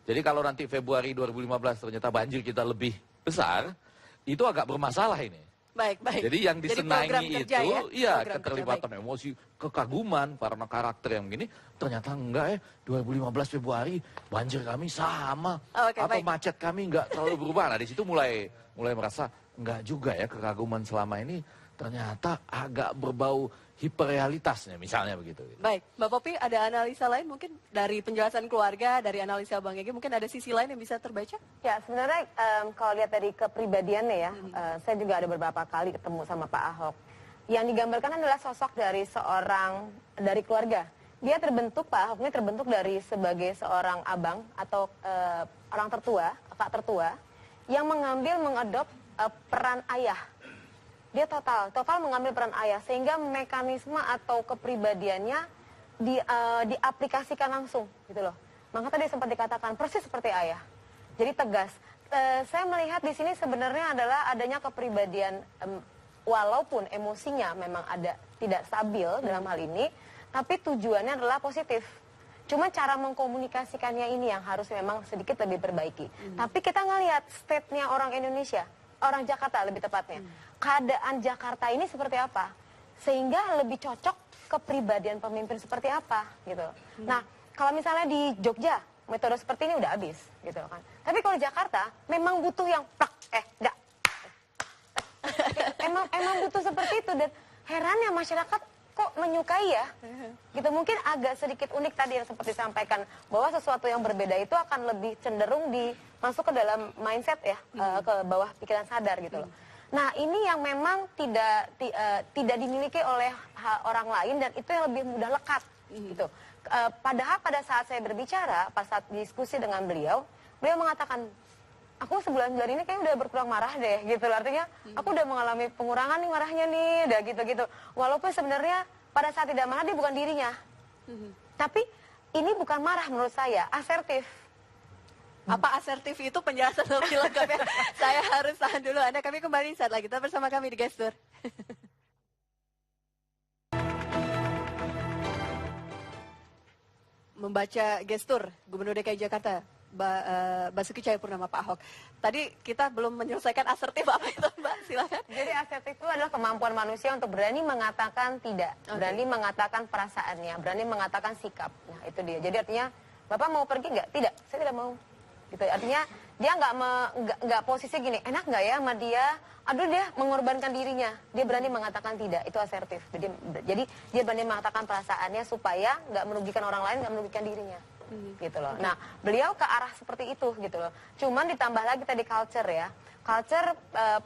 Jadi kalau nanti Februari 2015 ternyata banjir kita lebih besar, itu agak bermasalah ini. Baik. Jadi yang disenangi itu, ya keterlibatan emosi, kekaguman karena karakter yang begini, ternyata enggak 2015 Februari banjir kami sama, atau macet kami enggak terlalu berubah. Nah di situ mulai merasa enggak juga ya, kekaguman selama ini ternyata agak berbau hiperrealitasnya, misalnya begitu. Baik, Mbak Popi, ada analisa lain mungkin dari penjelasan keluarga, dari analisa Bang Egy, mungkin ada sisi lain yang bisa terbaca? Ya, sebenarnya kalau lihat dari kepribadiannya ya, saya juga ada beberapa kali ketemu sama Pak Ahok. Yang digambarkan adalah sosok dari dari keluarga. Dia terbentuk, Pak Ahok ini terbentuk dari sebagai seorang abang atau orang tertua, kakak tertua, yang mengadop peran ayah. Dia total mengambil peran ayah, sehingga mekanisme atau kepribadiannya diaplikasikan langsung gitu loh. Maka tadi sempat dikatakan persis seperti ayah. Jadi tegas. Saya melihat di sini sebenarnya adalah adanya kepribadian walaupun emosinya memang tidak stabil dalam hal ini, tapi tujuannya adalah positif. Cuma cara mengkomunikasikannya ini yang harus memang sedikit lebih perbaiki. Tapi kita ngelihat state-nya orang Indonesia, orang Jakarta lebih tepatnya. Keadaan Jakarta ini seperti apa? Sehingga lebih cocok kepribadian pemimpin seperti apa gitu. Nah, kalau misalnya di Jogja, metode seperti ini udah habis gitu kan. Tapi kalau di Jakarta memang butuh yang enggak. Emang butuh seperti itu, dan herannya masyarakat kok menyukai ya. Gitu, mungkin agak sedikit unik tadi yang seperti disampaikan bahwa sesuatu yang berbeda itu akan lebih cenderung masuk ke dalam mindset ya, ke bawah pikiran sadar gitu loh. Nah, ini yang memang tidak dimiliki oleh orang lain, dan itu yang lebih mudah lekat Gitu. Padahal pada saat saya berbicara, pas saat diskusi dengan beliau mengatakan, aku sebulan-bulan ini kayaknya udah berkurang marah deh, gitu. Artinya aku udah mengalami pengurangan nih marahnya nih, udah gitu-gitu. Walaupun sebenarnya pada saat tidak marah dia bukan dirinya. Tapi ini bukan marah menurut saya, asertif. Apa asertif itu penjelasan lebih lengkap ya. Saya harus tahan dulu. Anda kami kembali saat lagi. Tetap bersama kami di Gestur. Membaca gestur Gubernur DKI Jakarta Basuki Cahayapurnama, Pak Ahok. Tadi kita belum menyelesaikan asertif apa itu, Mbak? Silakan. Jadi asertif itu adalah kemampuan manusia untuk berani mengatakan tidak, berani mengatakan perasaannya, berani mengatakan sikap. Nah itu dia. Jadi artinya Bapak mau pergi nggak? Tidak, saya tidak mau. Gitu. Artinya dia nggak posisi gini, enak nggak ya sama dia? Aduh dia mengorbankan dirinya. Dia berani mengatakan tidak, itu asertif. Jadi dia berani mengatakan perasaannya supaya nggak merugikan orang lain, nggak merugikan dirinya. Gitu loh. Nah beliau ke arah seperti itu gitu loh. Cuman ditambah lagi tadi culture ya. Culture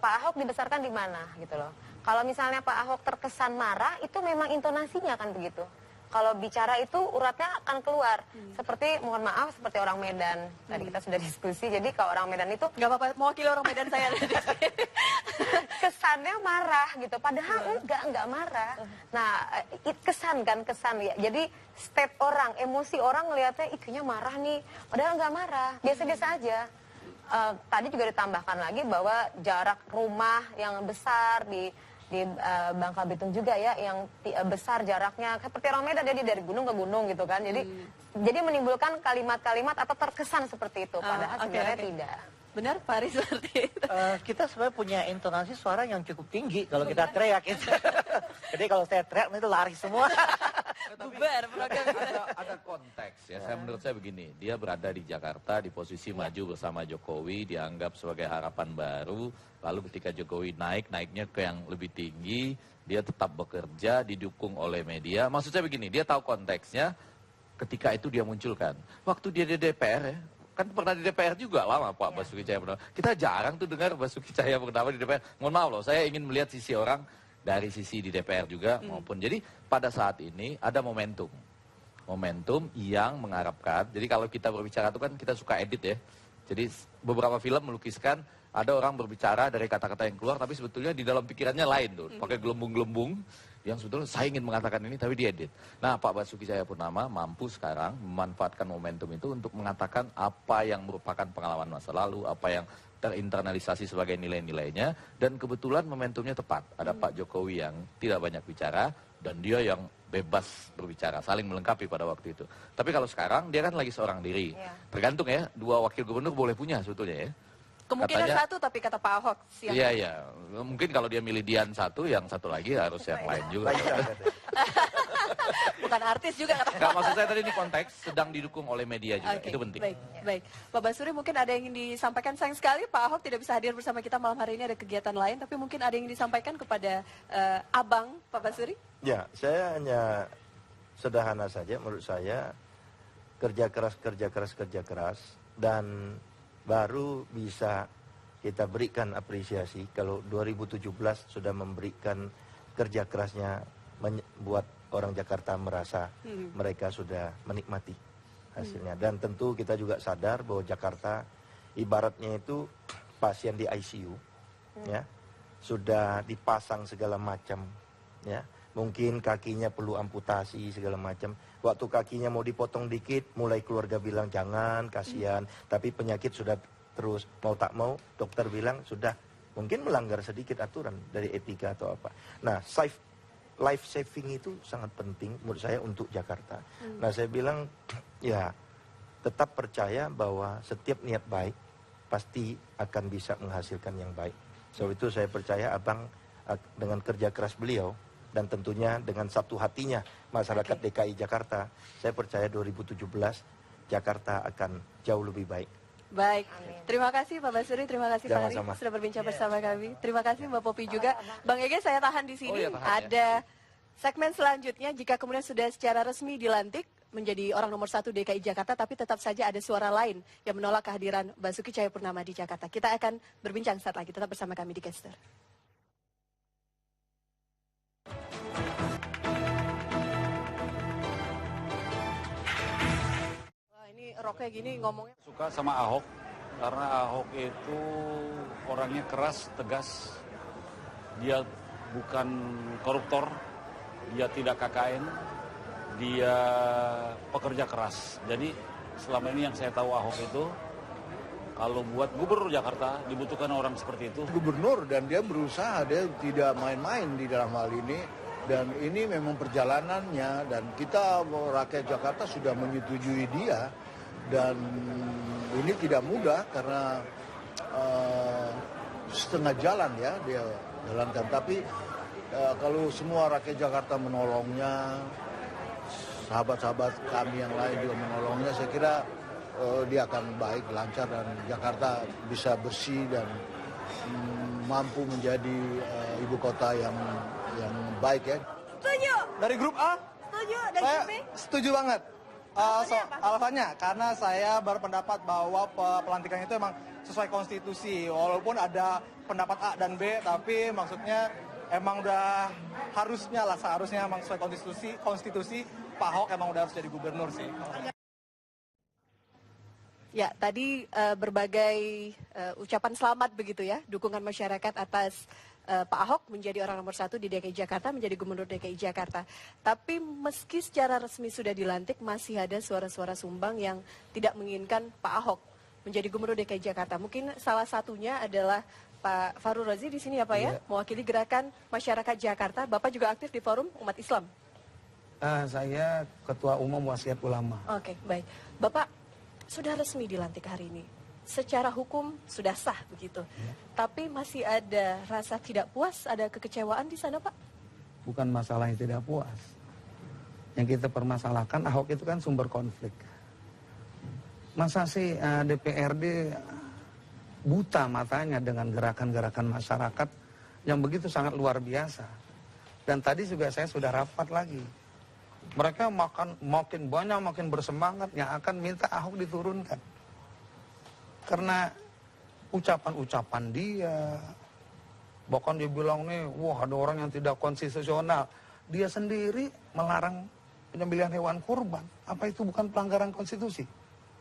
Pak Ahok dibesarkan di mana gitu loh. Kalau misalnya Pak Ahok terkesan marah, itu memang intonasinya kan begitu. Kalau bicara itu uratnya akan keluar. Seperti, mohon maaf, seperti orang Medan. Tadi kita sudah diskusi, jadi kalau orang Medan itu... Nggak apa-apa, mewakili orang Medan saya. Kesannya marah gitu, padahal enggak marah. Nah, kesan ya. Jadi state orang, emosi orang ngelihatnya, kayaknya marah nih. Padahal nggak marah, biasa-biasa aja. Tadi juga ditambahkan lagi bahwa jarak rumah yang besar di Bangka Belitung juga ya, yang besar jaraknya seperti orang Medan, jadi dari gunung ke gunung gitu kan. Jadi menimbulkan kalimat-kalimat atau terkesan seperti itu, padahal sebenarnya tidak. Benar, Pak Aris, seperti itu. Kita sebenarnya punya intonasi suara yang cukup tinggi kalau kita teriak itu. Jadi kalau saya teriak itu lari semua. Ada konteks ya. Menurut saya begini, dia berada di Jakarta di posisi maju bersama Jokowi, dianggap sebagai harapan baru. Lalu ketika Jokowi naiknya ke yang lebih tinggi, dia tetap bekerja, didukung oleh media. Maksud saya begini, dia tahu konteksnya. Ketika itu dia munculkan. Waktu dia di DPR ya, kan pernah di DPR juga lama Pak Basuki Cahayapurnama. Kita jarang tuh dengar Basuki Cahayapurnama di DPR. Mohon maaf loh, saya ingin melihat sisi orang dari sisi di DPR juga maupun. Jadi pada saat ini ada momentum yang mengharapkan. Jadi kalau kita berbicara itu kan kita suka edit ya. Jadi beberapa film melukiskan ada orang berbicara dari kata-kata yang keluar, tapi sebetulnya di dalam pikirannya lain tuh, pakai gelembung-gelembung yang sebetulnya saya ingin mengatakan ini tapi diedit. Nah, Pak Basuki Cahayapurnama mampu sekarang memanfaatkan momentum itu untuk mengatakan apa yang merupakan pengalaman masa lalu, apa yang terinternalisasi sebagai nilai-nilainya, dan kebetulan momentumnya tepat. Ada Pak Jokowi yang tidak banyak bicara dan dia yang bebas berbicara, saling melengkapi pada waktu itu. Tapi kalau sekarang dia kan lagi seorang diri. Tergantung ya, 2 wakil gubernur boleh punya sebetulnya ya. Kemungkinan katanya, satu, tapi kata Pak Ahok siang. Iya. Mungkin kalau dia milih Dian satu, yang satu lagi harus yang lain juga. Bukan artis juga kata Pak Ahok. Maksud saya tadi ini konteks sedang didukung oleh media juga. Itu penting. Baik. Pak Basuri, mungkin ada yang ingin disampaikan. Sayang sekali Pak Ahok tidak bisa hadir bersama kita malam hari ini, ada kegiatan lain. Tapi mungkin ada yang disampaikan kepada Abang Pak Basuri? Ya, saya hanya sederhana saja menurut saya. Kerja keras. Dan baru bisa kita berikan apresiasi kalau 2017 sudah memberikan kerja kerasnya membuat orang Jakarta merasa mereka sudah menikmati hasilnya. Dan tentu kita juga sadar bahwa Jakarta ibaratnya itu pasien di ICU, ya, sudah dipasang segala macam, ya. Mungkin kakinya perlu amputasi segala macam. Waktu kakinya mau dipotong dikit, mulai keluarga bilang jangan, kasihan. Tapi penyakit sudah terus, mau tak mau, dokter bilang sudah mungkin melanggar sedikit aturan dari etika atau apa. Nah, life saving itu sangat penting menurut saya untuk Jakarta. Nah, saya bilang ya tetap percaya bahwa setiap niat baik pasti akan bisa menghasilkan yang baik. So itu saya percaya Abang dengan kerja keras beliau dan tentunya dengan satu hatinya masyarakat DKI Jakarta, saya percaya 2017 Jakarta akan jauh lebih baik. Baik, terima kasih Pak Basuri, terima kasih Pak Ari sudah berbincang bersama kami. Terima kasih Mbak Popi juga. Bang Ege, saya tahan di sini. Ada segmen selanjutnya jika kemudian sudah secara resmi dilantik menjadi orang nomor 1 DKI Jakarta, tapi tetap saja ada suara lain yang menolak kehadiran Basuki Cahayapurnama di Jakarta. Kita akan berbincang saat lagi, tetap bersama kami di Gestur. roknya gini ngomongnya. Suka sama Ahok karena Ahok itu orangnya keras, tegas. Dia bukan koruptor, dia tidak KKN, dia pekerja keras. Jadi selama ini yang saya tahu Ahok itu, kalau buat gubernur Jakarta dibutuhkan orang seperti itu. Gubernur dan dia berusaha, dia tidak main-main di dalam hal ini. Dan ini memang perjalanannya dan kita rakyat Jakarta sudah menyetujui dia. Dan ini tidak mudah karena setengah jalan ya dia jalankan. Tapi kalau semua rakyat Jakarta menolongnya, sahabat-sahabat kami yang lain juga menolongnya, saya kira dia akan baik, lancar dan Jakarta bisa bersih dan mampu menjadi ibu kota yang baik ya. Setuju. Dari grup A? Setuju. Dari Saya grup B? setuju banget. Alasannya karena saya berpendapat bahwa pelantikan itu emang sesuai konstitusi. Walaupun ada pendapat A dan B, tapi maksudnya emang udah harusnya lah, seharusnya emang sesuai konstitusi Pak Ahok emang udah harus jadi gubernur sih. Ya, tadi berbagai ucapan selamat begitu ya, dukungan masyarakat atas Pak Ahok menjadi orang nomor 1 di DKI Jakarta, menjadi gubernur DKI Jakarta. Tapi meski secara resmi sudah dilantik, masih ada suara-suara sumbang yang tidak menginginkan Pak Ahok menjadi gubernur DKI Jakarta. Mungkin salah satunya adalah Pak Fahrul Razi di sini ya Pak ya, mewakili gerakan masyarakat Jakarta. Bapak juga aktif di Forum Umat Islam. Saya Ketua Umum Wasiat Ulama. Oke, baik. Bapak sudah resmi dilantik hari ini. Secara hukum sudah sah begitu. Tapi masih ada rasa tidak puas, ada kekecewaan di sana Pak? Bukan masalah yang tidak puas. Yang kita permasalahkan, Ahok itu kan sumber konflik. Masa sih DPRD buta matanya dengan gerakan-gerakan masyarakat yang begitu sangat luar biasa. Dan tadi juga saya sudah rapat lagi. Mereka makin banyak, makin bersemangat yang akan minta Ahok diturunkan. Karena ucapan-ucapan dia, bahkan dia bilang nih, wah ada orang yang tidak konstitusional. Dia sendiri melarang penyembelihan hewan kurban. Apa itu bukan pelanggaran konstitusi?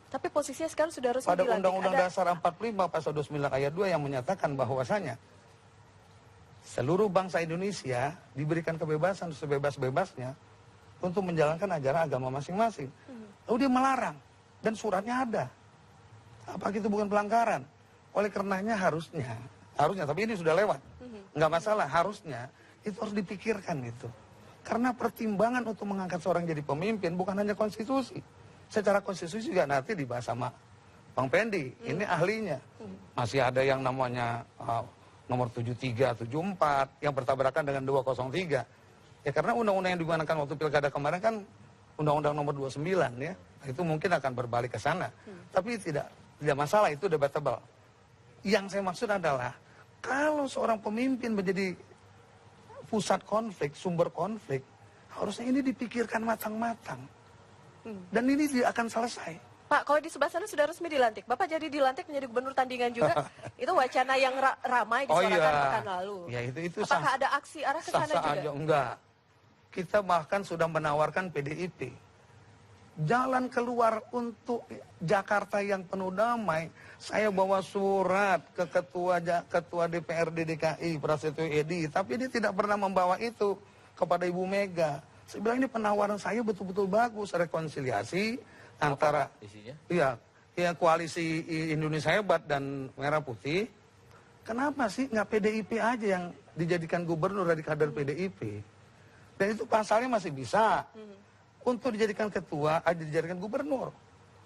Tapi posisinya sekarang sudah resmi Pada dilantik. Undang-Undang Dasar 45 Pasal 29 ayat 2 yang menyatakan bahwasanya seluruh bangsa Indonesia diberikan kebebasan sebebas-bebasnya untuk menjalankan ajaran agama masing-masing. Lalu dia melarang dan suratnya ada. Apa itu bukan pelanggaran? Oleh karenanya harusnya, tapi ini sudah lewat. Nggak masalah, harusnya itu harus dipikirkan itu. Karena pertimbangan untuk mengangkat seorang jadi pemimpin bukan hanya konstitusi. Secara konstitusi juga nanti dibahas sama Bang Pendi, ini ahlinya. Masih ada yang namanya nomor 73, 74 yang bertabrakan dengan 203. Ya karena undang-undang yang digunakan waktu pilkada kemarin kan undang-undang nomor 29 ya. Itu mungkin akan berbalik ke sana. Tapi tidak masalah, itu debatable. Yang saya maksud adalah kalau seorang pemimpin menjadi pusat konflik, sumber konflik, harusnya ini dipikirkan matang-matang. Dan ini tidak akan selesai. Pak, kalau di sebelah sana sudah resmi dilantik. Bapak jadi dilantik menjadi gubernur tandingan juga. Itu wacana yang ramai disuarakan pekan lalu. Ya itu apakah ada aksi arah ke sana juga? Aja. Enggak. Kita bahkan sudah menawarkan PDIP. Jalan keluar untuk Jakarta yang penuh damai. Saya bawa surat ke ketua DPRD DKI, Prasetyo Edy. Tapi dia tidak pernah membawa itu kepada Ibu Mega. Saya bilang ini penawaran saya betul-betul bagus. Rekonsiliasi antara isinya? Iya, koalisi Indonesia Hebat dan Merah Putih. Kenapa sih nggak PDIP aja yang dijadikan gubernur dari kader PDIP? Dan itu pasalnya masih bisa. Untuk dijadikan ketua, dijadikan gubernur.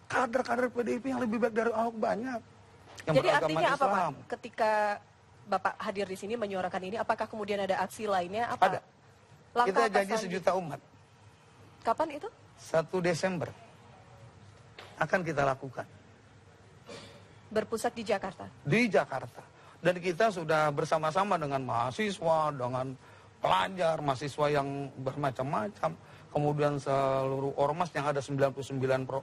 Kader-kader PDIP yang lebih baik dari Ahok banyak. Yang jadi artinya apa Islam. Pak? Ketika Bapak hadir di sini menyuarakan ini, apakah kemudian ada aksi lainnya? Apa? Ada. Langkah Kita janji 1 juta umat. Kapan itu? 1 Desember. Akan kita lakukan. Berpusat di Jakarta? Di Jakarta. Dan kita sudah bersama-sama dengan mahasiswa, dengan pelajar, mahasiswa yang bermacam-macam. kemudian seluruh ormas yang ada 99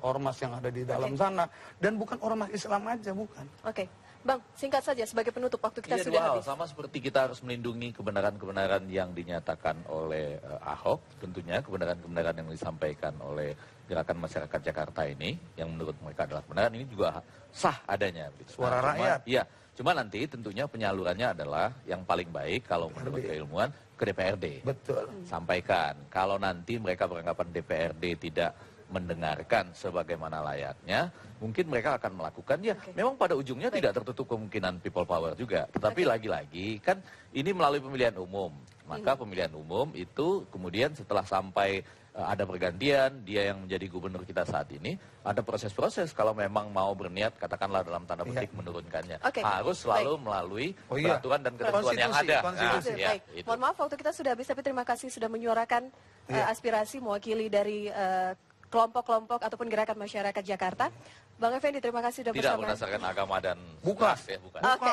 ormas yang ada di dalam sana, dan bukan ormas Islam aja, bukan. Oke. Bang, singkat saja sebagai penutup, waktu kita Iya, sudah dua hal. habis. Sama seperti kita harus melindungi kebenaran-kebenaran yang dinyatakan oleh Ahok, tentunya kebenaran-kebenaran yang disampaikan oleh gerakan masyarakat Jakarta ini, yang menurut mereka adalah kebenaran, ini juga sah adanya. Gitu. Suara rakyat. Iya, cuma nanti tentunya penyalurannya adalah yang paling baik kalau menurut keilmuan ke DPRD. Betul. Sampaikan, kalau nanti mereka beranggapan DPRD tidak mendengarkan sebagaimana layaknya, mungkin mereka akan melakukan, ya memang pada ujungnya tidak tertutup kemungkinan people power juga. Tetapi lagi-lagi kan ini melalui pemilihan umum. Maka pemilihan umum itu kemudian setelah sampai ada pergantian, dia yang menjadi gubernur kita saat ini, ada proses-proses kalau memang mau berniat, katakanlah dalam tanda petik menurunkannya. Harus selalu melalui peraturan dan ketentuan yang ada. Baik. Mohon maaf waktu kita sudah habis, tapi terima kasih sudah menyuarakan aspirasi mewakili dari kelompok-kelompok ataupun gerakan masyarakat Jakarta. Bang Effendi, terima kasih sudah bersama. Tidak berdasarkan agama dan bukan. ras, ya, bukan. Oke,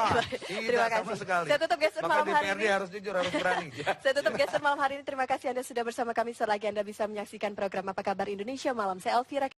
terima kasih. Sama sekali. Saya tutup gestur malam hari DPRD ini. harus jujur, harus berani. Saya tutup gestur malam hari ini. Terima kasih Anda sudah bersama kami. Selagi Anda bisa menyaksikan program Apa Kabar Indonesia Malam. Saya Elvira.